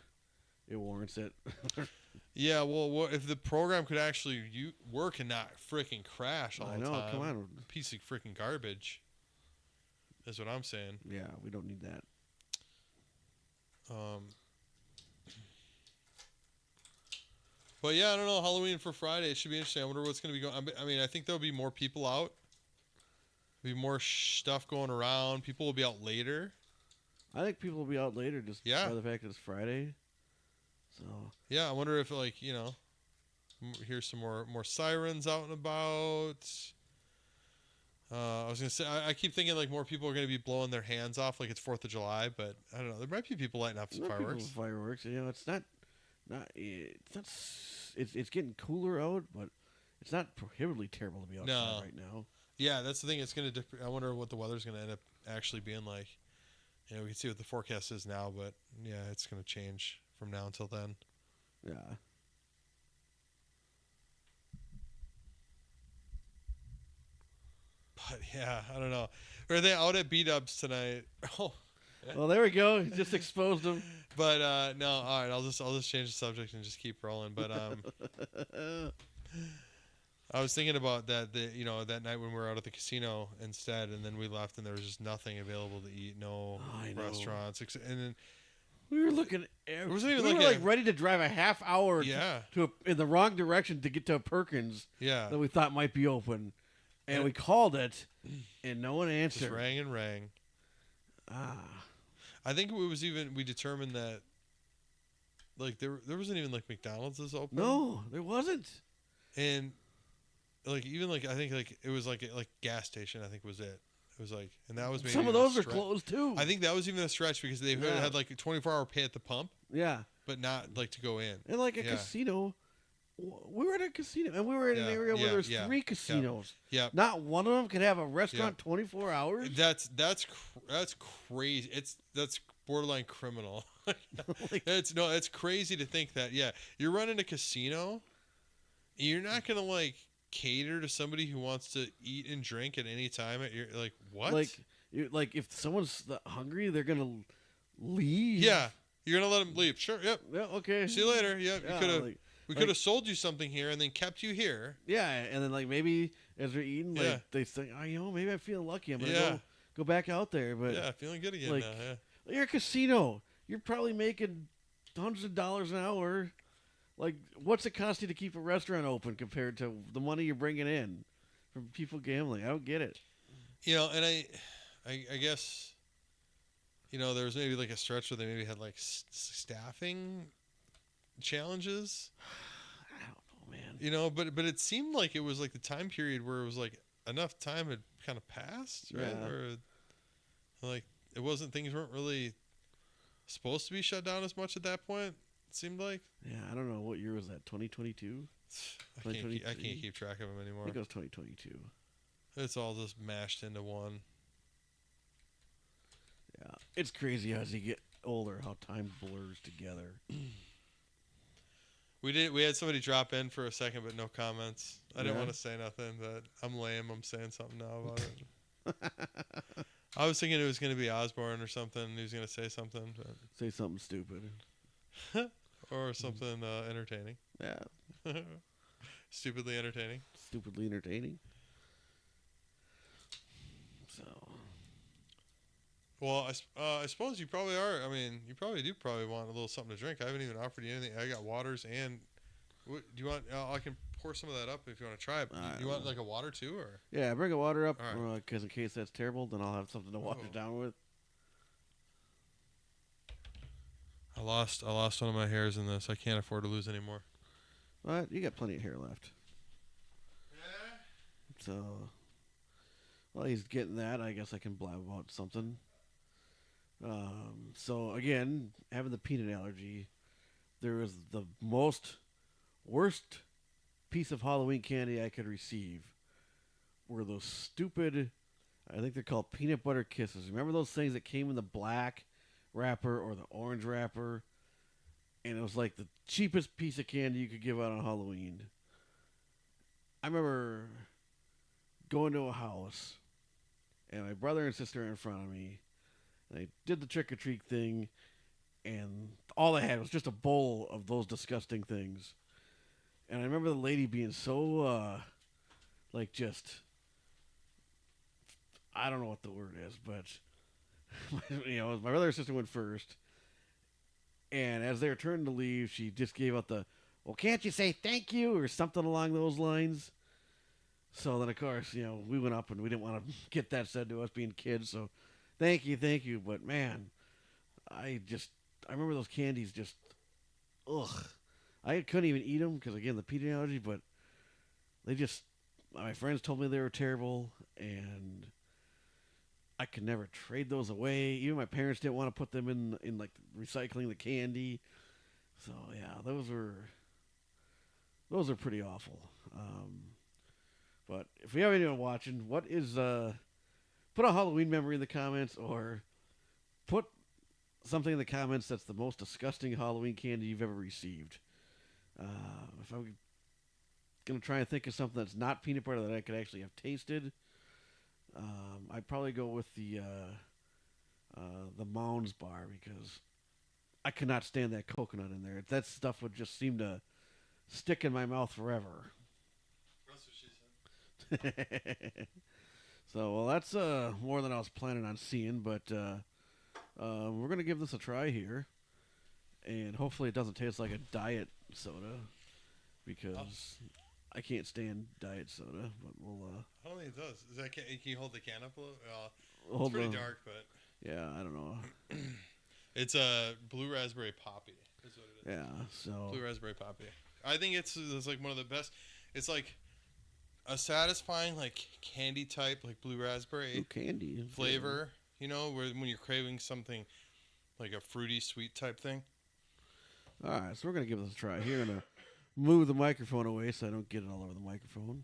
it warrants it. Yeah, well, if the program could actually work and not freaking crash all I the know. time, Come on. piece of freaking garbage. Is what I'm saying. Yeah, we don't need that. But yeah, I don't know. Halloween for Friday, it should be interesting. I wonder what's going to be going. I mean, I think there'll be more people out. There'll be more stuff going around. People will be out later. I think people will be out later just Yeah. by the fact that it's Friday. So Yeah, I wonder if here's some more sirens out and about. I was gonna say I keep thinking like more people are gonna be blowing their hands off like it's 4th of July, but I don't know. There might be people lighting up some Not people fireworks. with fireworks. It's not. It's getting cooler out, but it's not prohibitively terrible to be outside No. right now. Yeah, that's the thing. It's gonna. I wonder what the weather's gonna end up actually being like. We can see what the forecast is now, but yeah, it's gonna change from now until then. Yeah. But yeah, I don't know. Are they out at B-Dubs tonight? Oh, Well, there we go. He just exposed him. but no. All right, I'll just change the subject and just keep rolling. But I was thinking about that. That night when we were out at the casino instead, and then we left, and there was just nothing available to eat. No I know. restaurants, and then We were looking. wasn't even we like were a- like ready to drive a half hour yeah, in the wrong direction to get to a Perkins yeah, that we thought might be open, and And- we called it, and no one just answered. rang and rang. Ah, I think we determined that like there wasn't even like McDonald's is open. no, there wasn't. And like even like I think like it was like gas station I think was it. It was like and that was maybe Some of even a those are stretch. closed too. I think that was even a stretch because they Yeah. had like a 24-hour pay at the pump, yeah, but not like to go in. and like a Yeah. casino. We were at a casino, and we were in an Yeah, area where yeah, there's yeah, 3 casinos. Yeah, Not one of them could have a restaurant 24 hours. that's crazy. That's borderline criminal. Like, It's crazy to think that. Yeah, you're running a casino, you're not gonna like cater to somebody who wants to eat and drink at any time at your like what? like if someone's hungry, they're gonna leave. Yeah, you're gonna let them leave. Sure. Yep. Yeah. Okay. See you later. Yep. Yeah, you could have. like- We could have sold you something here and then kept you here. yeah, and then like maybe as they're eating, like Yeah. they think, oh, maybe I feel lucky. I'm gonna Yeah. go back out there. But Yeah, feeling good again like- now. Yeah. you're a casino. You're probably making hundreds of dollars an hour. Like, what's it cost you to keep a restaurant open compared to the money you're bringing in from people gambling? I don't get it. And I guess, there was maybe like a stretch where they maybe had like staffing challenges. I don't know, man. But it seemed like it was like the time period where it was like enough time had kind of passed, right? Yeah. Where like things weren't really supposed to be shut down as much at that point. It seemed like. Yeah, I don't know. What year was that? 2022? I can't 2023? keep track of them I anymore. think it was 2022. It's all just mashed into one. Yeah, it's crazy as you get older how time blurs together. We had somebody drop in for a second, but no comments. I didn't Yeah. want to say nothing, but I'm lame. I'm saying something now about it. I was thinking it was going to be Osborne or something. He was going to say something, Say something stupid. or something entertaining, Yeah, stupidly entertaining. stupidly entertaining. So, Well, I suppose you probably are. I mean, you probably want a little something to drink. I haven't even offered you anything. I got waters and. What, do you want? I can pour some of that up if you want to try it. You want like a water too, or? yeah, bring a water up All right. because in case that's terrible, then I'll have something to wash Oh. it down with. I lost one of my hairs in this. I can't afford to lose any more. But you got plenty of hair left. So, while he's getting that, I guess I can blab about something. So again, having the peanut allergy, there was the worst piece of Halloween candy I could receive were those stupid, I think they're called peanut butter kisses. Remember those things that came in the black wrapper or the orange wrapper? And it was like the cheapest piece of candy you could give out on Halloween. I remember going to a house, and my brother and sister were in front of me, and they did the trick-or-treat thing, and all they had was just a bowl of those disgusting things. And I remember the lady being so, just, I don't know what the word is, but, my brother and sister went first, and as they were turning to leave, she just gave out the, well, can't you say thank you, or something along those lines. So then, of course, we went up and we didn't want to get that said to us being kids. So thank you. But man, I remember those candies just, ugh. I couldn't even eat them because, again, the peanut allergy, but my friends told me they were terrible and I could never trade those away. Even my parents didn't want to put them in like recycling the candy. So yeah, those are pretty awful. But if we have anyone watching, what is put a Halloween memory in the comments or put something in the comments that's the most disgusting Halloween candy you've ever received. If I'm gonna try and think of something that's not peanut butter that I could actually have tasted, I'd probably go with the Mounds bar because I could not stand that coconut in there. That stuff would just seem to stick in my mouth forever. That's what she said. So, well, that's more than I was planning on seeing, but we're gonna give this a try here, and hopefully it doesn't taste like a diet soda because I can't stand diet soda. But we'll I don't think it does. Is that can you hold the can up a little? It's hold pretty the. dark, but Yeah, I don't know. it's a blue raspberry poppy. Is what it is. Yeah, so Blue raspberry poppy. I think it's like one of the best. It's like a satisfying like candy type like blue raspberry ooh, candy flavor. You know, where when you're craving something like a fruity sweet type thing. All right, so we're gonna give this a try here. I'm gonna move the microphone away so I don't get it all over the microphone.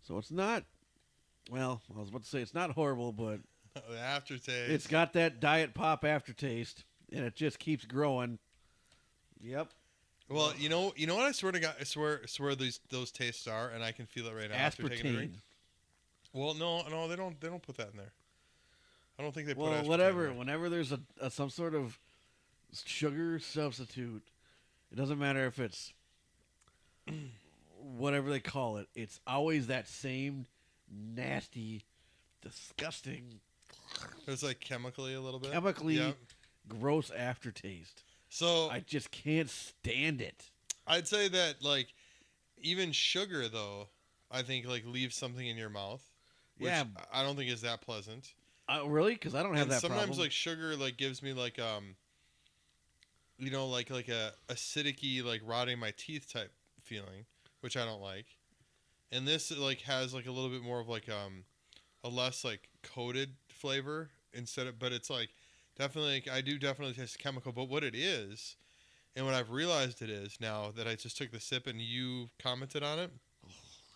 So it's not. Well, I was about to say it's not horrible, but The aftertaste. it's got that diet pop aftertaste, and it just keeps growing. Yep, Well, you know what I swear to God, I swear those tastes are, and I can feel it right now after taking a drink. aspartame. Well, no, they don't put that in there. I don't think they put. Well, aspartame whatever. in there. Whenever there's a some sort of sugar substitute, it doesn't matter if it's whatever they call it. It's always that same nasty, disgusting, It's like chemically a little bit. chemically Yep. gross aftertaste. So I just can't stand it. I'd say that like even sugar though, I think like leaves something in your mouth. Which Yeah. I don't think is that pleasant. Really? Because I don't have And that sometimes problem. like sugar like gives me like you know like a acidic-y like rotting my teeth type feeling, which I don't like. And this like has like a little bit more of like a less like coated flavor instead of, but it's like definitely like, I do definitely taste chemical, but what it is and what I've realized it is now that I just took the sip and you commented on it,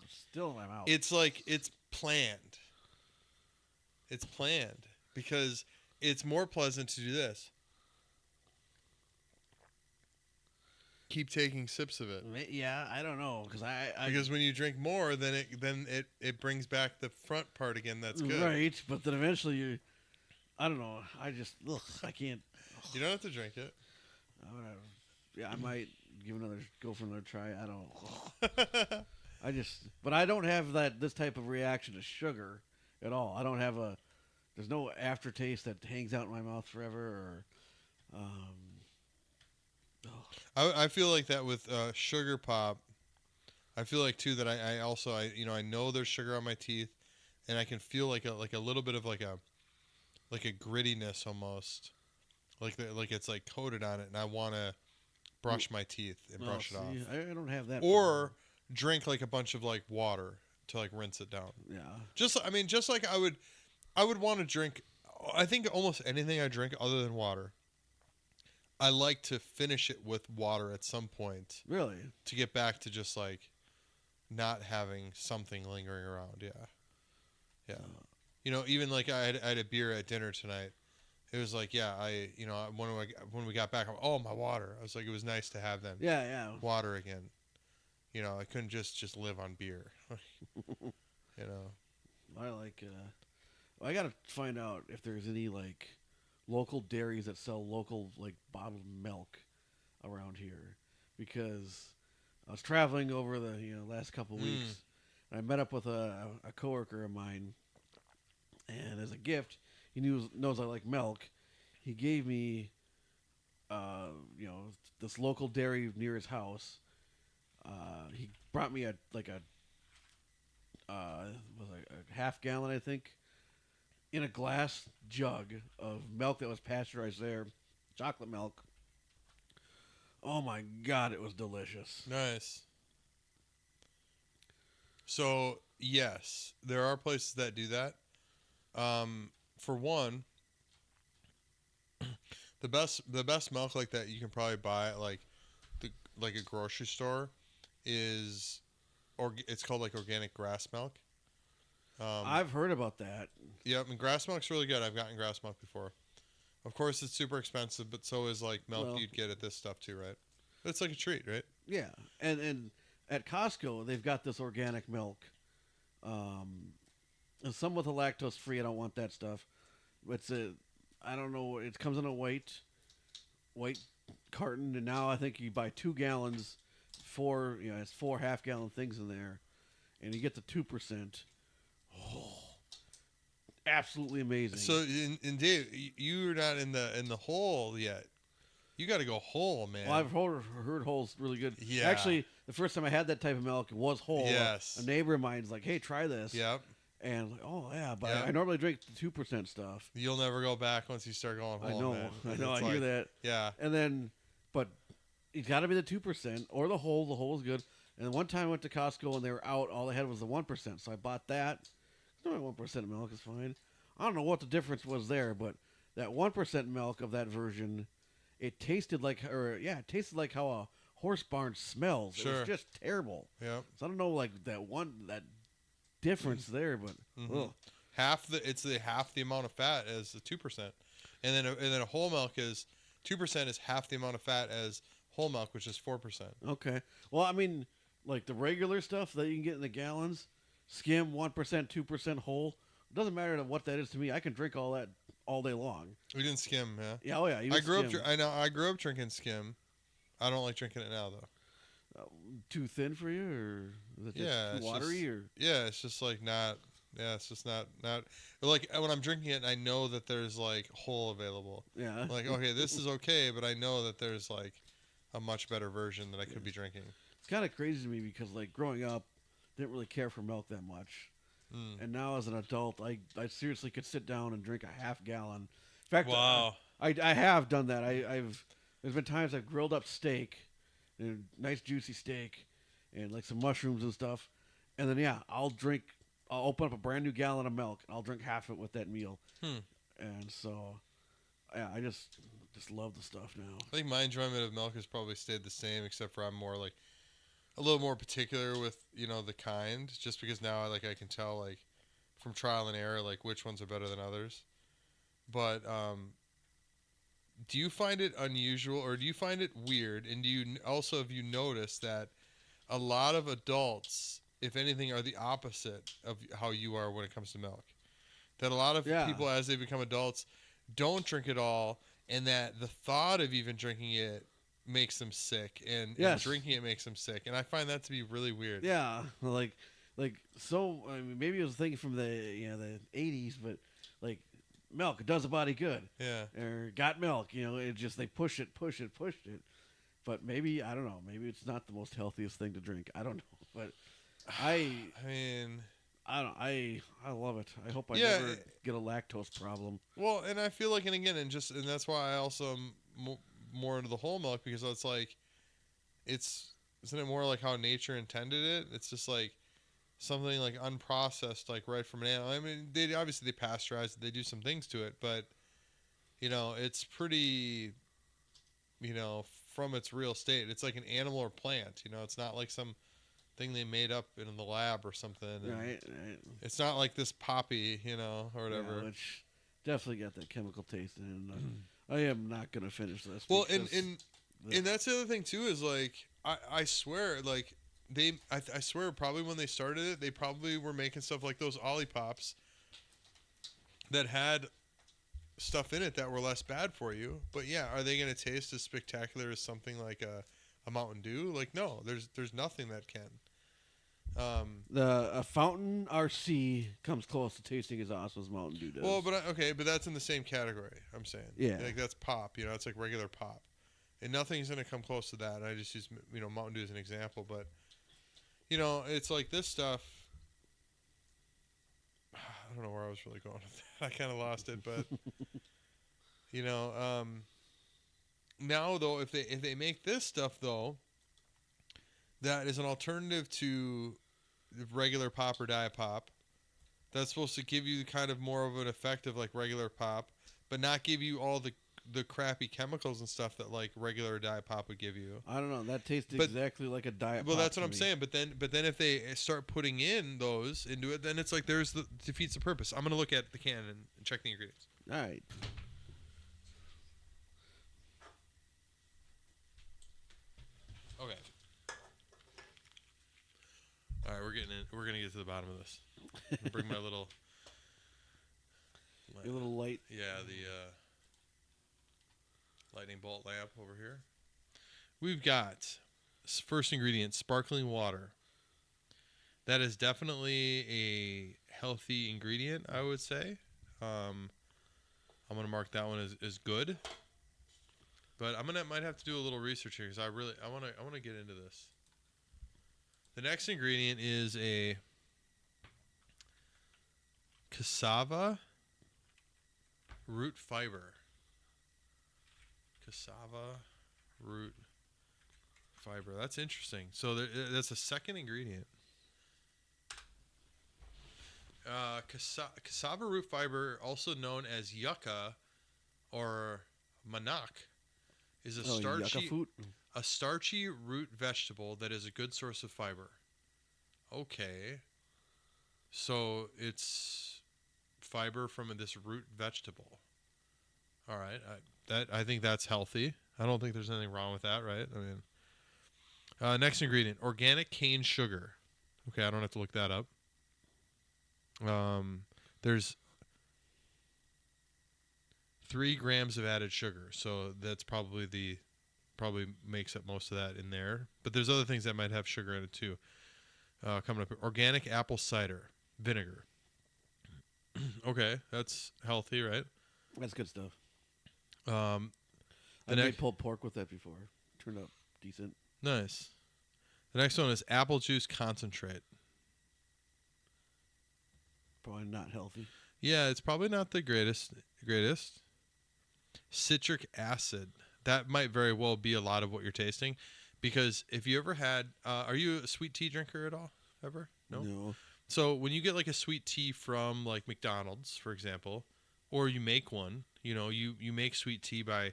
Still in my mouth. it's like it's planned. It's planned because it's more pleasant to do this. Keep taking sips of it. Yeah, I don't know because I Because when you drink more, then it brings back the front part again. That's good. right, but then eventually you, I don't know. I just I can't. You don't have to drink it. Yeah, I might go for another try. I don't. But I don't have this type of reaction to sugar at all. I don't have there's no aftertaste that hangs out in my mouth forever or, I feel like that with sugar pop. I feel like too that I also I know there's sugar on my teeth, and I can feel like a little bit of like a grittiness almost, like it's like coated on it, and I want to brush my teeth and brush it off, I don't have that. or drink like a bunch of like water to like rinse it down. Yeah. Just like I would want to drink. I think almost anything I drink other than water, I like to finish it with water at some point Really? to get back to just like not having something lingering around. Yeah. Even like I had a beer at dinner tonight. It was like, yeah, when we got back, oh, my water. I was like, it was nice to have then Yeah. water again. I couldn't just live on beer. I like. I gotta find out if there's any like local dairies that sell local like bottled milk around here, because I was traveling over the last couple weeks, and I met up with a coworker of mine, and as a gift, he knows I like milk. He gave me, this local dairy near his house. He brought me a half gallon, I think, in a glass jug of milk that was pasteurized there, chocolate milk. Oh my God, it was delicious. Nice. So yes, there are places that do that. For one, the best milk like that you can probably buy at like a grocery store is, it's called like organic grass milk. I've heard about that. Yep, and grass milk's really good. I've gotten grass milk before. Of course, it's super expensive, but so is like milk Well- you'd get at this stuff too, right? It's like a treat, right? Yeah, and at Costco they've got this organic milk. And some with a lactose free. I don't want that stuff. It's a, I don't know. It comes in a white carton, and now I think you buy 2 gallons, it's 4 half-gallon things in there, and you get the 2%. Oh, absolutely amazing. So, in Dave, you're not in the hole yet. You got to go whole, man. Well, I've heard whole's really good. Yeah. Actually, the first time I had that type of milk, it was whole. Yes. A neighbor of mine's like, "Hey, try this." Yep. And like, oh yeah, but Yep. I normally drink the 2% stuff. You'll never go back once you start going whole. I know, man. I know, It's I hear like- that. Yeah. And then, but it's got to be the 2% or the whole. The whole is good. And one time I went to Costco and they were out. All they had was the 1%, so I bought that. Only 1% milk is fine. I don't know what the difference was there, but that 1% milk of that version, it tasted like how a horse barn smells. It Sure. was just terrible. Yep. So I don't know like that difference there, but Mhm. Half the amount of fat as the 2%, and then a whole milk is 2% is half the amount of fat as whole milk, which is 4%. okay. Well, I mean, like the regular stuff that you can get in the gallons, skim 1%, 2% whole. It doesn't matter what that is to me. I can drink all that all day long. We didn't skim, yeah. Yeah, oh yeah. Even I grew up. skim. I grew up drinking skim. I don't like drinking it now though. Too thin for you, or is it just Yeah, too it's watery, just- or Yeah, it's just like not. Yeah, it's just not like when I'm drinking it, I know that there's like whole available. yeah. Like, okay, this is okay, but I know that there's like a much better version that I could be drinking. It's kind of crazy to me because like growing up, didn't really care for milk that much, Mm. and now as an adult, I seriously could sit down and drink a half gallon. In fact, Wow. I have done that. There's been times I've grilled up steak, and nice juicy steak, and like some mushrooms and stuff, and then I'll open up a brand new gallon of milk and I'll drink half of it with that meal, Hmm. and so yeah, I just love the stuff now. I think my enjoyment of milk has probably stayed the same, except for I'm more like a little more particular with the kind, just because now I can tell like from trial and error like which ones are better than others. But do you find it unusual or do you find it weird? And have you noticed that a lot of adults, if anything, are the opposite of how you are when it comes to milk? That a lot of Yeah. people, as they become adults, don't drink it all, and that the thought of even drinking it makes them sick, and Yes. drinking it makes them sick. And I find that to be really weird. Yeah, so. I mean, maybe I was thinking from the '80s, but like milk, it does the body good. Yeah. Or got milk, it just they push it. But maybe I don't know. Maybe it's not the most healthiest thing to drink. I don't know, but I mean, I love it. I hope I Yeah, never get a lactose problem. well, and I feel like, and that's why I also am more into the whole milk, because it's like, isn't it more like how nature intended it? It's just like something like unprocessed, like right from an animal. I mean, they pasteurize it, they do some things to it, but it's pretty, from its real state. It's like an animal or plant. It's not like some thing they made up in the lab or something. and Right. It's not like this poppy, or whatever. Yeah, which definitely got that chemical taste in it. And, I am not gonna finish this. Well, because and that's the other thing too, is like I swear, like I swear probably when they started it, they probably were making stuff like those Ollipops that had stuff in it that were less bad for you. But yeah, are they going to taste as spectacular as something like a Mountain Dew? Like, no, there's nothing that can. a Fountain RC comes close to tasting as awesome as Mountain Dew does. Well, but that's in the same category. I'm saying, Yeah. like that's pop. It's like regular pop, and nothing's gonna come close to that. I just use Mountain Dew as an example, but it's like this stuff. I don't know where I was really going with that. I kind of lost it, but now though, if they make this stuff though, that is an alternative to the regular pop or diet pop. That's supposed to give you kind of more of an effect of like regular pop, but not give you all the crappy chemicals and stuff that like regular diet pop would give you. I don't know. That tastes But- exactly like a diet. Well, Pop that's what to I'm me. saying. But then if they start putting in those into it, then it's like defeats the purpose. I'm gonna look at the can and check the ingredients. All right. Okay. All right, we're getting in. We're gonna get to the bottom of this. I'll bring my little. Your little light. Yeah, the lightning bolt lamp over here. We've got first ingredient, sparkling water. That is definitely a healthy ingredient, I would say. I'm gonna mark that one as good. But might have to do a little research here because I wanna get into this. The next ingredient is a cassava root fiber. Cassava root fiber. That's interesting. So that's a second ingredient. Cassava root fiber, also known as yucca or manak, is yucca a starchy root vegetable that is a good source of fiber. Okay. So it's fiber from this root vegetable. All right. I think that's healthy. I don't think there's anything wrong with that, right? I mean, next ingredient, organic cane sugar. Okay, I don't have to look that up. There's 3 grams of added sugar, so that's probably makes up most of that in there. But there's other things that might have sugar in it too. Coming up, organic apple cider vinegar. Okay, that's healthy, right? That's good stuff. I made pulled pork with that before. Turned out decent. Nice. The next one is apple juice concentrate. Probably not healthy. Yeah, it's probably not the greatest. Citric acid. That might very well be a lot of what you're tasting, because if you ever had, are you a sweet tea drinker at all? Ever? No. So when you get like a sweet tea from like McDonald's, for example, or you make one, you make sweet tea by,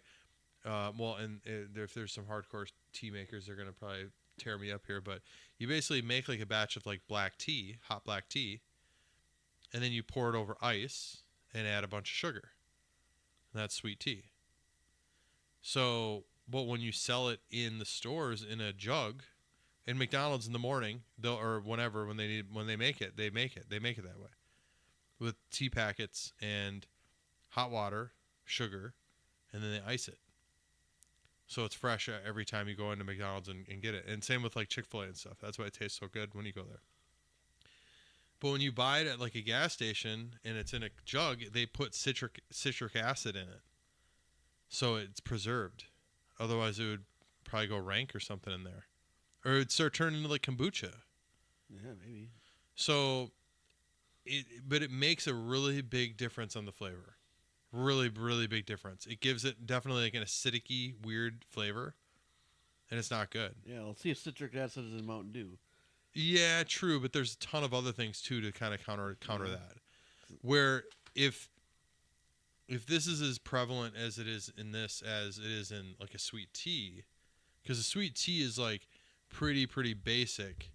if there's some hardcore tea makers, they're gonna probably tear me up here, but you basically make like a batch of like black tea, hot black tea. And then you pour it over ice and add a bunch of sugar. And that's sweet tea. So, but when you sell it in the stores in a jug, in McDonald's in the morning, or whenever when they make it that way, with tea packets and hot water, sugar, and then they ice it. So it's fresh every time you go into McDonald's and get it. And same with like Chick-fil-A and stuff. That's why it tastes so good when you go there. But when you buy it at like a gas station and it's in a jug, they put citric acid in it, so it's preserved. Otherwise, it would probably go rank or something in there, or it'd start turning into like kombucha. Yeah, maybe. So, but it makes a really big difference on the flavor. Really, really big difference. It gives it definitely like an acidic-y, weird flavor, and it's not good. Yeah, let's see if citric acid is in Mountain Dew. Yeah, true, but there's a ton of other things too to kind of counter that. Where if this is as prevalent as it is in this as it is in like a sweet tea, because a sweet tea is like pretty basic.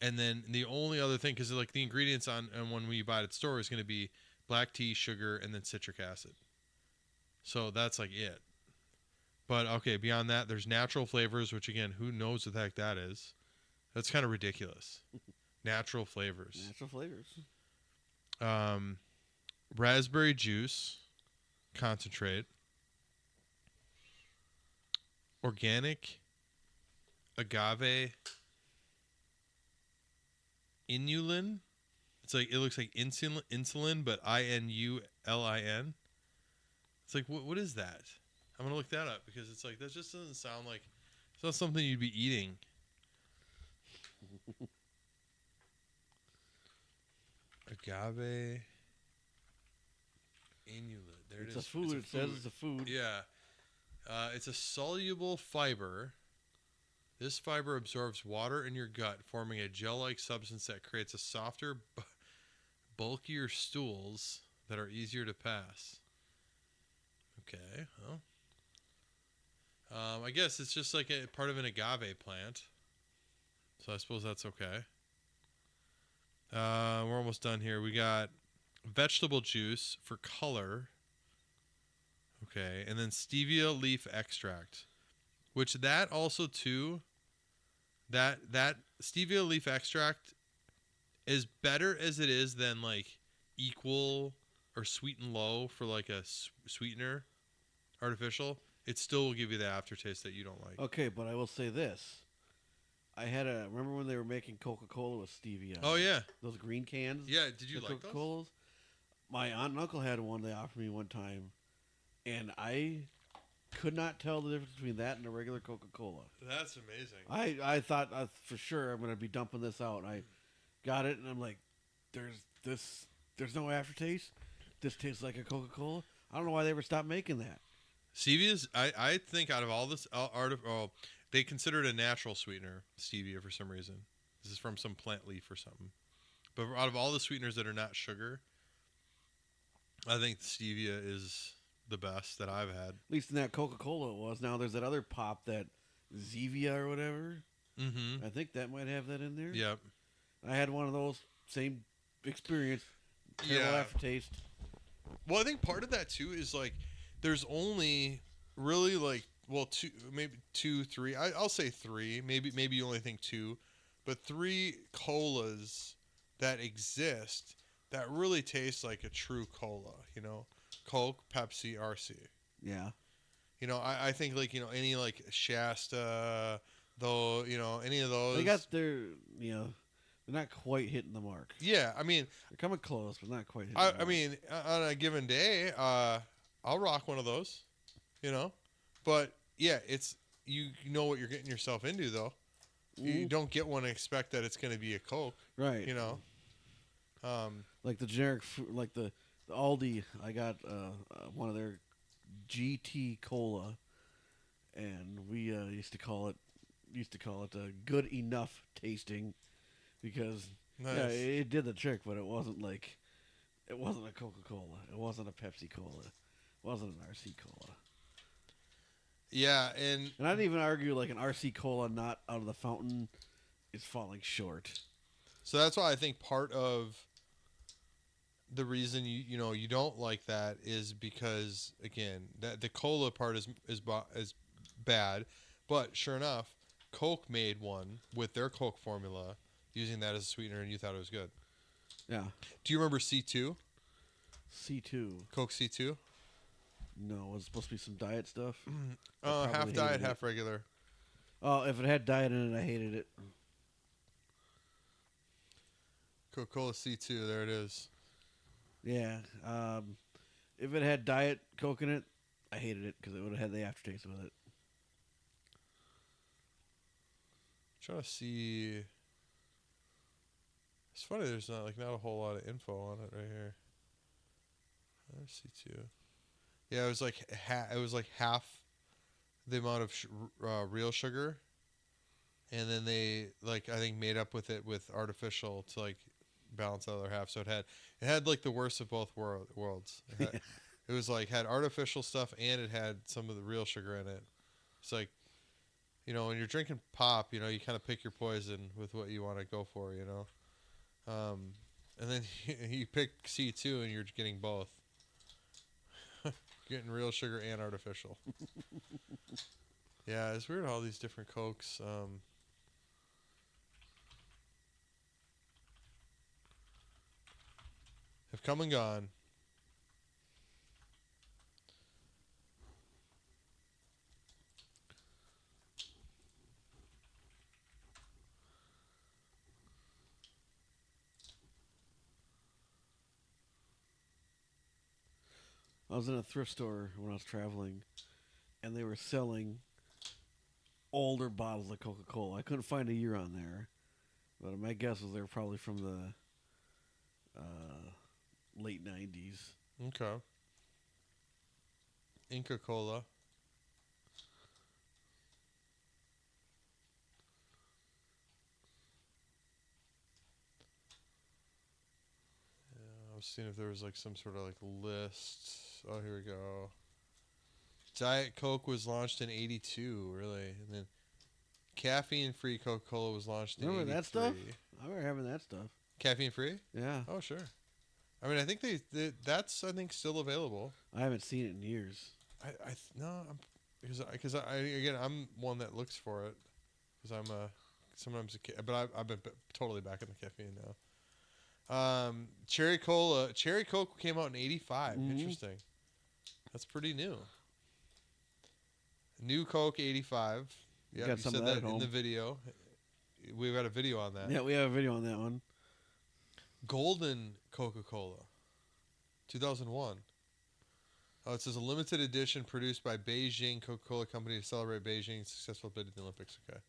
And then the only other thing, because like the ingredients on when we buy it at the store is going to be black tea, sugar, and then citric acid. So that's like it. But okay, beyond that, there's natural flavors, which again, who knows what the heck that is? That's kind of ridiculous. Natural flavors. Raspberry juice concentrate. Organic agave inulin. It looks like insulin, but INULIN. It's like what is that? I'm gonna look that up because it's like that just doesn't sound like it's not something you'd be eating. Agave inulin. There it is. It's a food. It says it's a food. Yeah. It's a soluble fiber. This fiber absorbs water in your gut, forming a gel-like substance that creates a softer, bulkier stools that are easier to pass. Okay. Well, I guess it's just like a part of an agave plant. So I suppose that's okay. We're almost done here. We got vegetable juice for color. Okay. And then stevia leaf extract, Which that also too, that stevia leaf extract, as better as it is than like equal or sweet and low for like a sweetener, artificial, it still will give you the aftertaste that you don't like. Okay, but I will say this. Remember when they were making Coca-Cola with stevia? Oh yeah, Those green cans? yeah. Did you the like those? Coca-Colas? My aunt and uncle had one they offered me one time, and I could not tell the difference between that and a regular Coca-Cola. That's amazing. I thought for sure I'm going to be dumping this out. I got it, and I'm like, there's no aftertaste. This tastes like a Coca-Cola. I don't know why they ever stopped making that. Stevia's, I think out of all this they consider it a natural sweetener, stevia, for some reason. This is from some plant leaf or something. But out of all the sweeteners that are not sugar, I think stevia is the best that I've had. At least in that Coca-Cola it was. Now there's that other pop, that Zevia or whatever. Mm-hmm. I think that might have that in there. Yep. I had one of those. Same experience. Terrible Yeah. aftertaste. Well, I think part of that too is like there's only really like two, maybe two, three. I'll say three. Maybe you only think two, but three colas that exist that really taste like a true cola. You know, Coke, Pepsi, RC. Yeah. You know, I think like any like Shasta, though. Any of those. They got their they're not quite hitting the mark. Yeah, I mean, They're coming close, but not quite hitting the mark. I mean, on a given day, I'll rock one of those, But yeah, it's you know what you're getting yourself into, though. You don't get one and expect that it's going to be a Coke, right? Like the generic, like the Aldi. I got one of their GT Cola, and we used to call it good enough tasting, because nice. yeah, it did the trick, but it wasn't a Coca-Cola, it wasn't a Pepsi Cola, it wasn't an RC Cola. Yeah, and I'd even argue like an RC Cola not out of the fountain is falling short. So that's why I think part of the reason you don't like that is because, again, that the cola part is bad, but sure enough, Coke made one with their Coke formula using that as a sweetener, and you thought it was good. Yeah. Do you remember C2? C2. Coke C2? No, was it supposed to be some diet stuff? Half diet, half regular. Oh, if it had diet in it, I hated it. Coca-Cola C2, there it is. Yeah. If it had diet Coke in it, I hated it because it would have had the aftertaste with it. I'm trying to see. It's funny. There's not a whole lot of info on it right here. There's C2. Yeah, it was like half the amount of real sugar, and then they I think made up with it with artificial to balance the other half. So it had like the worst of both worlds. It was had artificial stuff and it had some of the real sugar in it. It's like, when you're drinking pop, you kind of pick your poison with what you want to go for, and then you pick C2 and you're getting both. Getting real sugar and artificial. Yeah, it's weird all these different Cokes. Have come and gone. I was in a thrift store when I was traveling, and they were selling older bottles of Coca-Cola. I couldn't find a year on there, but my guess was they were probably from the late 90s. Okay. Inca Cola. I was seeing if there was some sort of list. Oh, here we go. Diet Coke was launched in '82, really, and then caffeine-free Coca-Cola was launched in '83. Remember that stuff? I remember having that stuff. Caffeine-free? Yeah. Oh, sure. I mean, I think that's still available. I haven't seen it in years. No, because I again I'm one that looks for it because I'm sometimes a kid, but I've been totally back in the caffeine now. Cherry Coke came out in '85. Mhm. Interesting. That's pretty new. New Coke '85. You Yeah, got you some said of that that at in the home. video. We've got a video on that. Yeah, we have a video on that one. Golden Coca-Cola, 2001. Oh, it says a limited edition produced by Beijing Coca-Cola Company to celebrate Beijing's successful bid at the Olympics. Okay.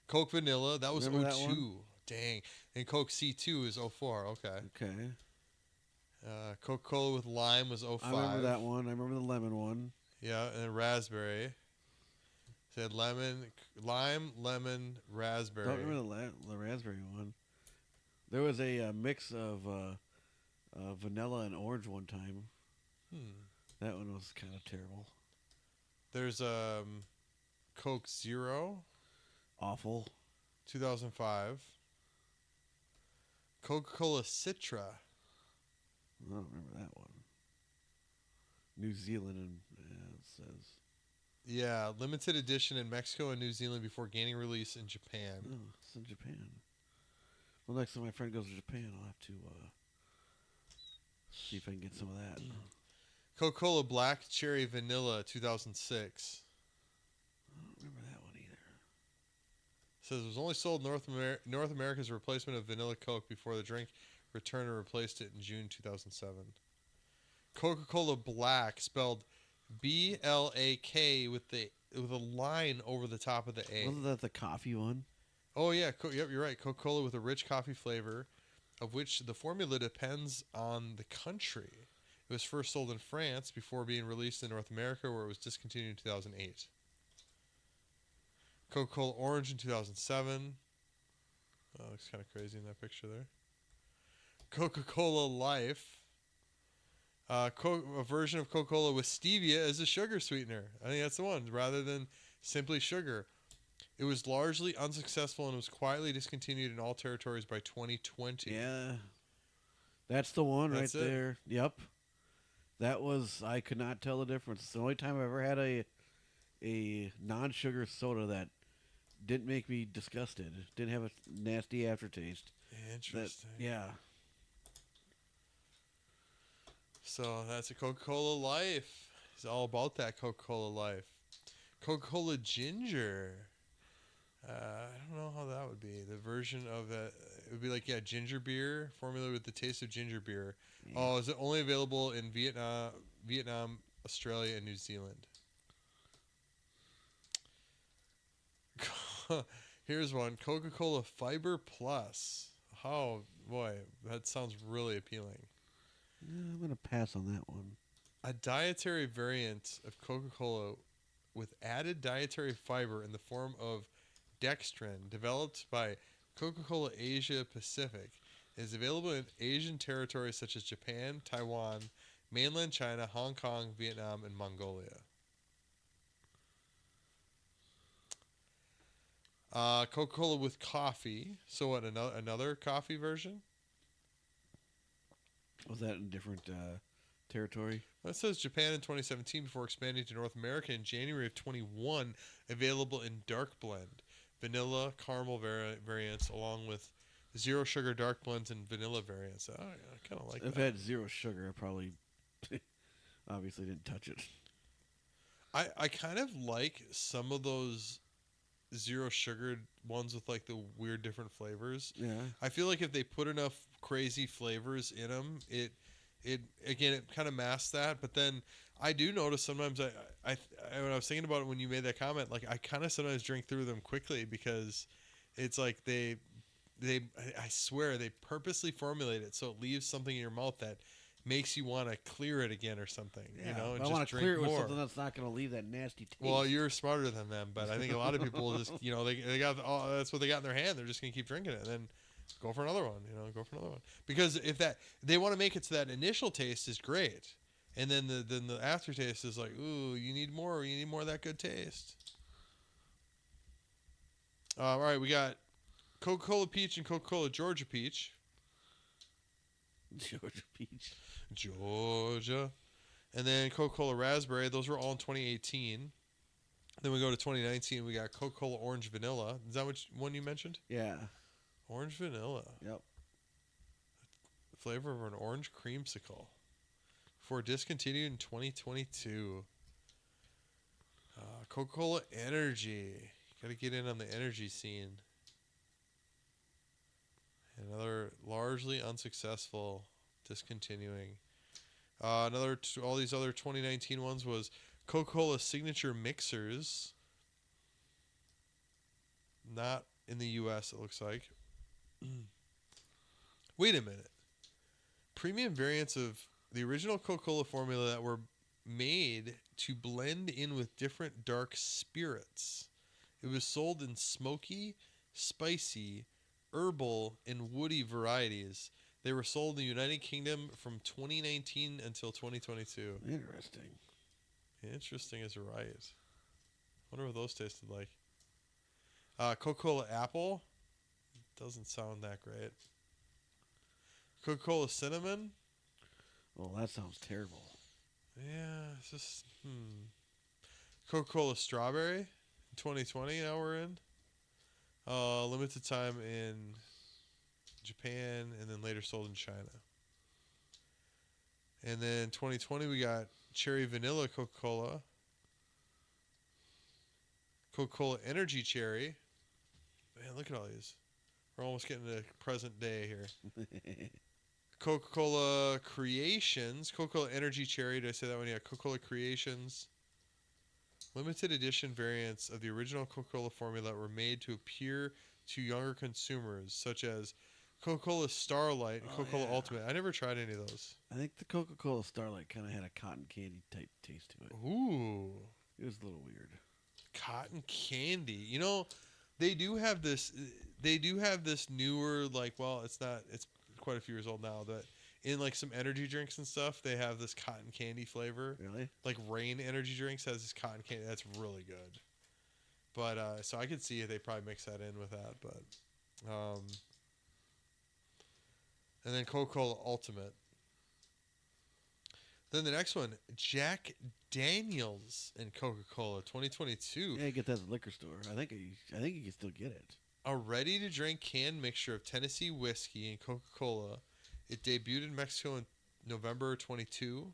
Coke Vanilla, that was Remember that 02. one? Dang. And Coke C2 is 04. Okay. Okay. Coca-Cola with lime was 05. I remember that one. I remember the lemon one. Yeah, and then raspberry. Said lime, lemon, raspberry. Don't remember the raspberry one. There was a mix of vanilla and orange one time. That one was kind of terrible. There's Coke Zero, Awful. 2005. Coca-Cola Citra. I don't remember that one. New Zealand, and it says. Yeah, limited edition in Mexico and New Zealand before gaining release in Japan. Oh, it's in Japan. Well, next time my friend goes to Japan, I'll have to see if I can get some of that. Coca-Cola Black Cherry Vanilla, 2006. I don't remember that one either. Says it was only sold in North America as a replacement of vanilla Coke before the drink returned and replaced it in June 2007. Coca-Cola Black, spelled B-L-A-K with a line over the top of the A. Wasn't that the coffee one? Oh yeah, yep, you're right. Coca-Cola with a rich coffee flavor, of which the formula depends on the country. It was first sold in France before being released in North America, where it was discontinued in 2008. Coca-Cola Orange in 2007. Oh, looks kind of crazy in that picture there. Coca-Cola Life. A version of Coca-Cola with stevia as a sugar sweetener. I think that's the one, rather than simply sugar. It was largely unsuccessful and was quietly discontinued in all territories by 2020. Yeah. That's the one That's right it. there. Yep. That was, I could not tell the difference. It's the only time I've ever had a non-sugar soda that didn't make me disgusted. Didn't have a nasty aftertaste. Interesting. Yeah. So that's a Coca-Cola Life. It's all about that Coca-Cola Life. Coca-Cola Ginger. I don't know how that would be. The version of that, it would be like, ginger beer, formula with the taste of ginger beer. Yeah. Oh, is it only available in Vietnam, Australia, and New Zealand? Here's one. Coca-Cola Fiber Plus. Oh, boy. That sounds really appealing. I'm going to pass on that one. A dietary variant of Coca-Cola with added dietary fiber in the form of dextrin, developed by Coca-Cola Asia Pacific, is available in Asian territories such as Japan, Taiwan, mainland China, Hong Kong, Vietnam, and Mongolia. Coca-Cola with coffee. So what, another coffee version? Was that in different territory? Well, it says Japan in 2017 before expanding to North America in January of 21. Available in dark blend, vanilla, caramel variants, along with zero sugar dark blends and vanilla variants. I kind of like If that. it had zero sugar, I probably obviously didn't touch it. I kind of like some of those zero sugar ones with like the weird different flavors. Yeah. I feel like if they put enough crazy flavors in them, it kind of masks that. But then I do notice sometimes I when I was thinking about it when you made that comment, like I kind of sometimes drink through them quickly because it's like I swear they purposely formulate it so it leaves something in your mouth that makes you want to clear it again or something. Yeah, You know, and I just want to drink clear it with more. something that's not going to leave that nasty taste. Well, you're smarter than them, but I think a lot of people just, they got that's what they got in their hand. They're just gonna keep drinking it, and then go for another one. Go for another one because if they want to make it so that initial taste is great, and then the aftertaste is like, ooh, you need more. You need more of that good taste. All right, we got Coca-Cola Peach and Coca-Cola Georgia Peach. Georgia Peach. Georgia. And then Coca-Cola Raspberry. Those were all in 2018. Then we go to 2019. We got Coca-Cola Orange Vanilla. Is that which one you mentioned? Yeah. Orange Vanilla. Yep. The flavor of an orange creamsicle. For discontinued in 2022. Coca-Cola Energy. Got to get in on the energy scene. Another largely unsuccessful discontinuing. All these other 2019 ones was Coca-Cola Signature Mixers. Not in the U.S., it looks like. Wait a minute. Premium variants of the original Coca-Cola formula that were made to blend in with different dark spirits. It was sold in smoky, spicy, herbal, and woody varieties. They were sold in the United Kingdom from 2019 until 2022. Interesting. Interesting is right. Wonder what those tasted like. Coca-Cola Apple. Doesn't sound that great. Coca-Cola Cinnamon. Well, that sounds terrible. Yeah, it's just... Coca-Cola Strawberry. 2020 now we're in. Limited time in Japan and then later sold in China. And then 2020 we got Cherry Vanilla Coca-Cola. Coca-Cola Energy Cherry. Man, look at all these. We're almost getting to present day here. Coca-Cola Creations. Coca-Cola Energy Cherry. Did I say that one? Yeah, Coca-Cola Creations. Limited edition variants of the original Coca-Cola formula were made to appeal to younger consumers, such as Coca-Cola Starlight and Coca-Cola Ultimate. I never tried any of those. I think the Coca-Cola Starlight kind of had a cotton candy type taste to it. Ooh. It was a little weird. Cotton candy. You know, they do have this newer, like, well, it's quite a few years old now, that in like some energy drinks and stuff, they have this cotton candy flavor. Really? Like Rain energy drinks has this cotton candy. That's really good. But so I could see if they probably mix that in with that. But and then Coca-Cola Ultimate. Then the next one, Jack Daniels and Coca-Cola 2022. Yeah, you get that at the liquor store. I think you can still get it. A ready-to-drink canned mixture of Tennessee whiskey and Coca-Cola. It debuted in Mexico in November 22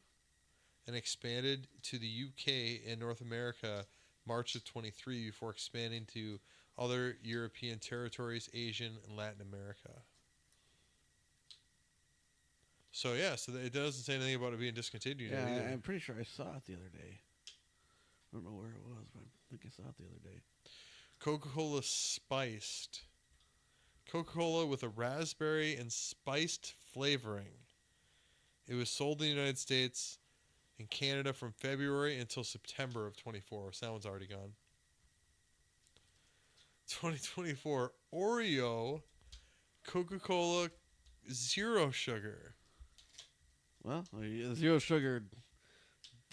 and expanded to the UK and North America March of 23 before expanding to other European territories, Asian, and Latin America. So, yeah, it doesn't say anything about it being discontinued. Yeah, either. I'm pretty sure I saw it the other day. I don't know where it was, but I think I saw it the other day. Coca-Cola Spiced. Coca-Cola with a raspberry and spiced flavoring. It was sold in the United States and Canada from February until September of 24. So that one's already gone. 2024 Oreo Coca-Cola Zero Sugar. Well, zero sugar,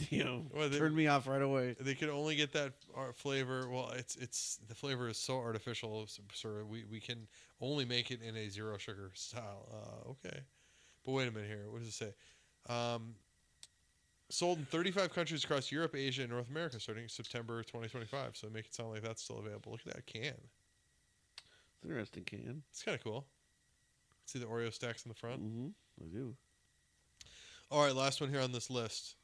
turned me off right away. They could only get that flavor. Well, it's the flavor is so artificial, sir. We can only make it in a zero sugar style. Okay, but wait a minute here. What does it say? Sold in 35 countries across Europe, Asia, and North America starting September 2025. So make it sound like that's still available. Look at that can. It's an interesting can. It's kind of cool. See the Oreo stacks in the front? Mm-hmm. I do. All right, last one here on this list.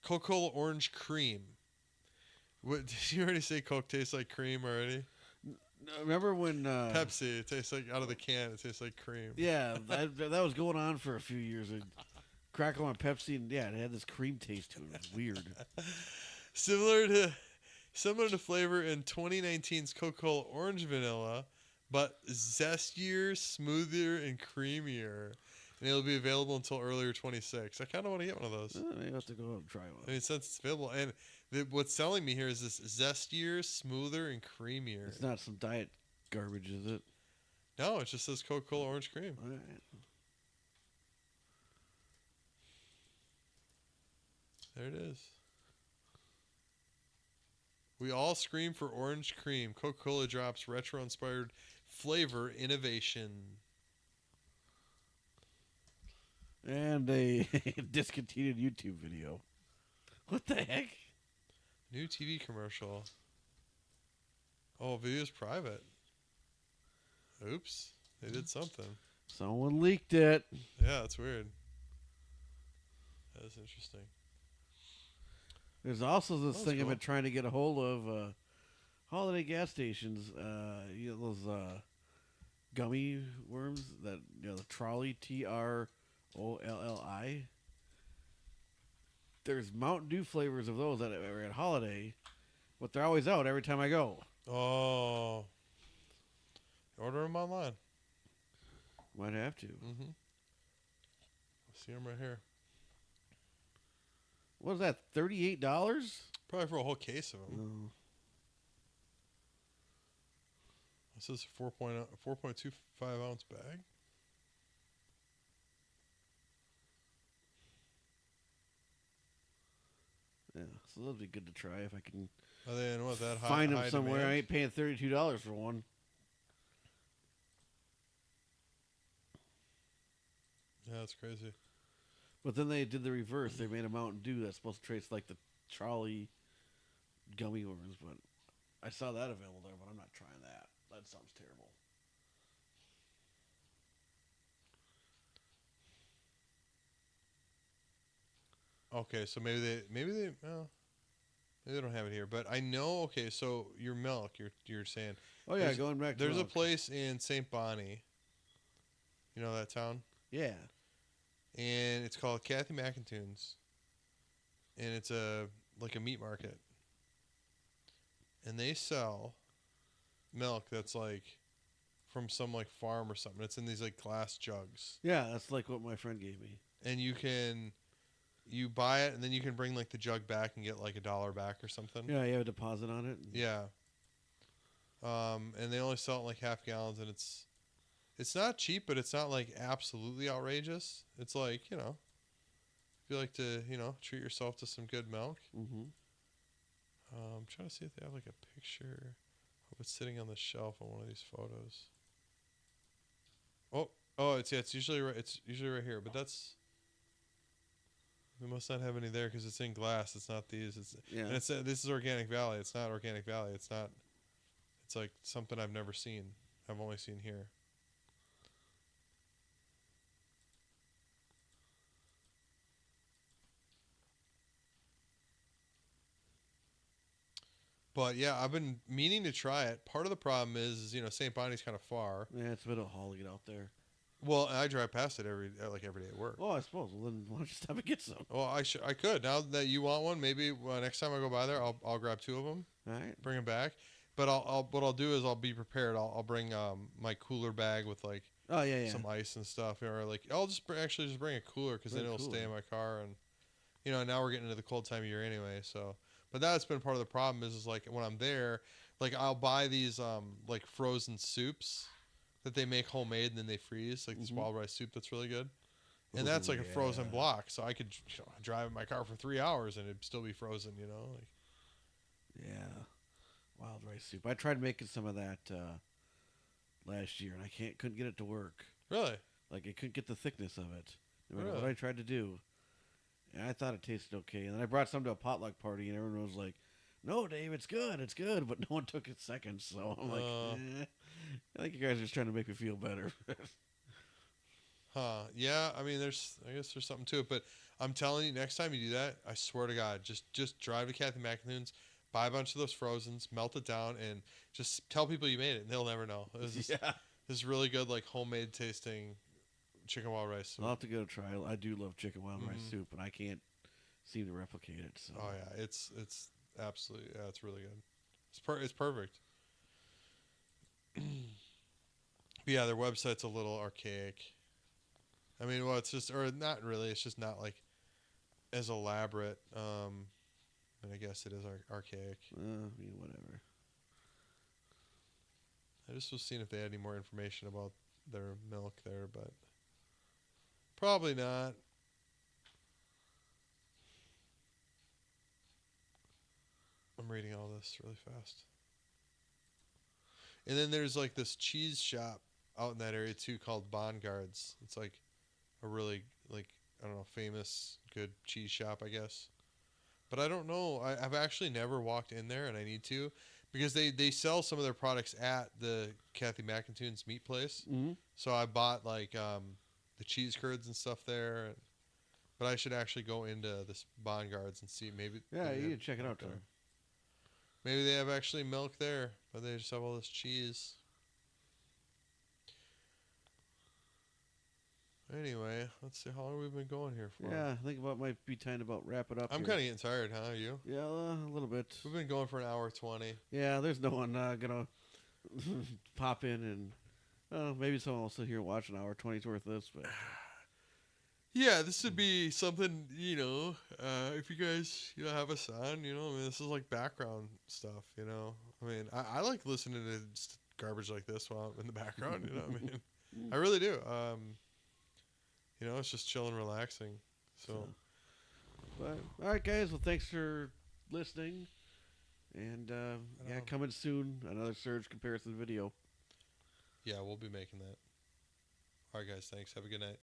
Coca-Cola Orange Cream. What, did you already say Coke tastes like cream already? Remember when... Pepsi, it tastes like, out of the can, it tastes like cream. Yeah, that was going on for a few years. Crackle on Pepsi, and yeah, it had this cream taste to it. It was weird. Similar to flavor in 2019's Coca-Cola Orange Vanilla, but zestier, smoother, and creamier. And it'll be available until earlier 26. I kind of want to get one of those. Maybe I have to go and try one. I mean, since it's available. And what's selling me here is this zestier, smoother, and creamier. It's not some diet garbage, is it? No, it just says Coca-Cola Orange Cream. All right. There it is. We all scream for orange cream. Coca-Cola drops retro-inspired flavor innovation. And a discontinued YouTube video. What the heck? New TV commercial. Oh, video's private. Oops. They did something. Someone leaked it. Yeah, that's weird. That's interesting. There's also this That was thing I've cool. been trying to get a hold of. Holiday gas stations. Those gummy worms that the trolley TROLLI. There's Mountain Dew flavors of those that are at Holiday, but they're always out every time I go. Oh. Order them online. Might have to. Mm-hmm. See them right here. What is that? $38? Probably for a whole case of them. No. This is a 4.25 ounce bag. Yeah, so that'd be good to try if I can Are they in what that high? find them high somewhere. demand? I ain't paying $32 for one. Yeah, that's crazy. But then they did the reverse. They made a Mountain Dew that's supposed to taste like the trolley gummy worms. But I saw that available there, but I'm not trying that. That sounds terrible. Okay, so maybe they don't have it here, but I know. Okay, so your milk, you're saying Oh yeah, There's- going back to there's a milk. place in St. Bonnie. You know that town, Yeah. and it's called Kathy McIntoons, and it's like a meat market, and they sell milk that's like from some like farm or something. It's in these like glass jugs, Yeah, that's like what my friend gave me. and you buy it, and then you can bring like the jug back and get like $1 back or something. Yeah, you have a deposit on it. Yeah. And they only sell it in like half gallons, and it's not cheap, but it's not like absolutely outrageous. It's like if you like to treat yourself to some good milk. Mm-hmm. I'm trying to see if they have like a picture of it sitting on the shelf on one of these photos. Oh, it's usually right here, but we must not have any there because it's in glass. It's not these. Yeah. And this is Organic Valley. It's not Organic Valley. It's not. It's like something I've never seen. I've only seen here. But yeah, I've been meaning to try it. Part of the problem is St. Bonnie's kind of far. Yeah, it's a bit of a haul to get out there. Well, I drive past it every day at work. Oh, I suppose. Well, then why don't you stop and get some? Well, I could now that you want one. Maybe next time I go by there, I'll grab 2 of them, All right. bring them back. But what I'll do is I'll be prepared. I'll bring my cooler bag with like Oh yeah. some ice and stuff, or like I'll just bring a cooler because then Bring a it'll stay cooler. in my car, and now we're getting into the cold time of year anyway. So, but that's been part of the problem is like when I'm there, like I'll buy these like frozen soups that they make homemade and then they freeze, like this Mhm. wild rice soup that's really good, and Ooh, that's like a frozen yeah. block, so I could drive in my car for 3 hours and it'd still be frozen, like. Yeah. Wild rice soup. I tried making some of that last year, and I couldn't get it to work. Really? Like I couldn't get the thickness of it. No matter Really? what I tried to do. And I thought it tasted okay. And then I brought some to a potluck party, and everyone was like, "No, Dave, it's good, it's good." But no one took it second, so I'm like, I think you guys are just trying to make me feel better. Huh? Yeah. I mean, I guess there's something to it, but I'm telling you, next time you do that, I swear to God, just drive to Kathy McIntoons, buy a bunch of those frozens, melt it down, and just tell people you made it, and they'll never know. This Yeah. is really good, like homemade tasting chicken wild rice soup. I'll have to go try it. I do love chicken wild rice Mhm. soup, and I can't seem to replicate it. So. Oh yeah, it's absolutely it's really good. It's perfect. But yeah, their website's a little archaic. I mean, well, it's just or not really. It's just not like as elaborate. And I guess it is archaic. I mean, whatever. I just was seeing if they had any more information about their milk there, but probably not. I'm reading all this really fast. And then there's like this cheese shop out in that area too called Bongards. It's like a really like I don't know famous good cheese shop I guess. But I don't know. I've actually never walked in there and I need to because they sell some of their products at the Kathy McIntoon's meat place. Mm-hmm. So I bought like the cheese curds and stuff there. But I should actually go into this Bongards and see maybe. Yeah, they you have need to check it out, milk Tom. Maybe they have actually milk there, but they just have all this cheese. Anyway, let's see how long we've been going here for. Yeah, I think about might be time to about wrap it up. I'm here. kind of getting tired, huh? You? Yeah, a little bit. We've been going for an hour 20. Yeah, there's no one gonna pop in and maybe someone will sit here and watch an hour 20's worth of this, but Yeah, this would be something, if you guys, have us on, I mean, this is like background stuff, I mean, I like listening to garbage like this while I'm in the background, I mean, I really do. It's just chill and relaxing. So, but all right, guys. Well, thanks for listening, and yeah, coming soon, another Surge comparison video. yeah, we'll be making that. All right, guys, thanks. Have a good night.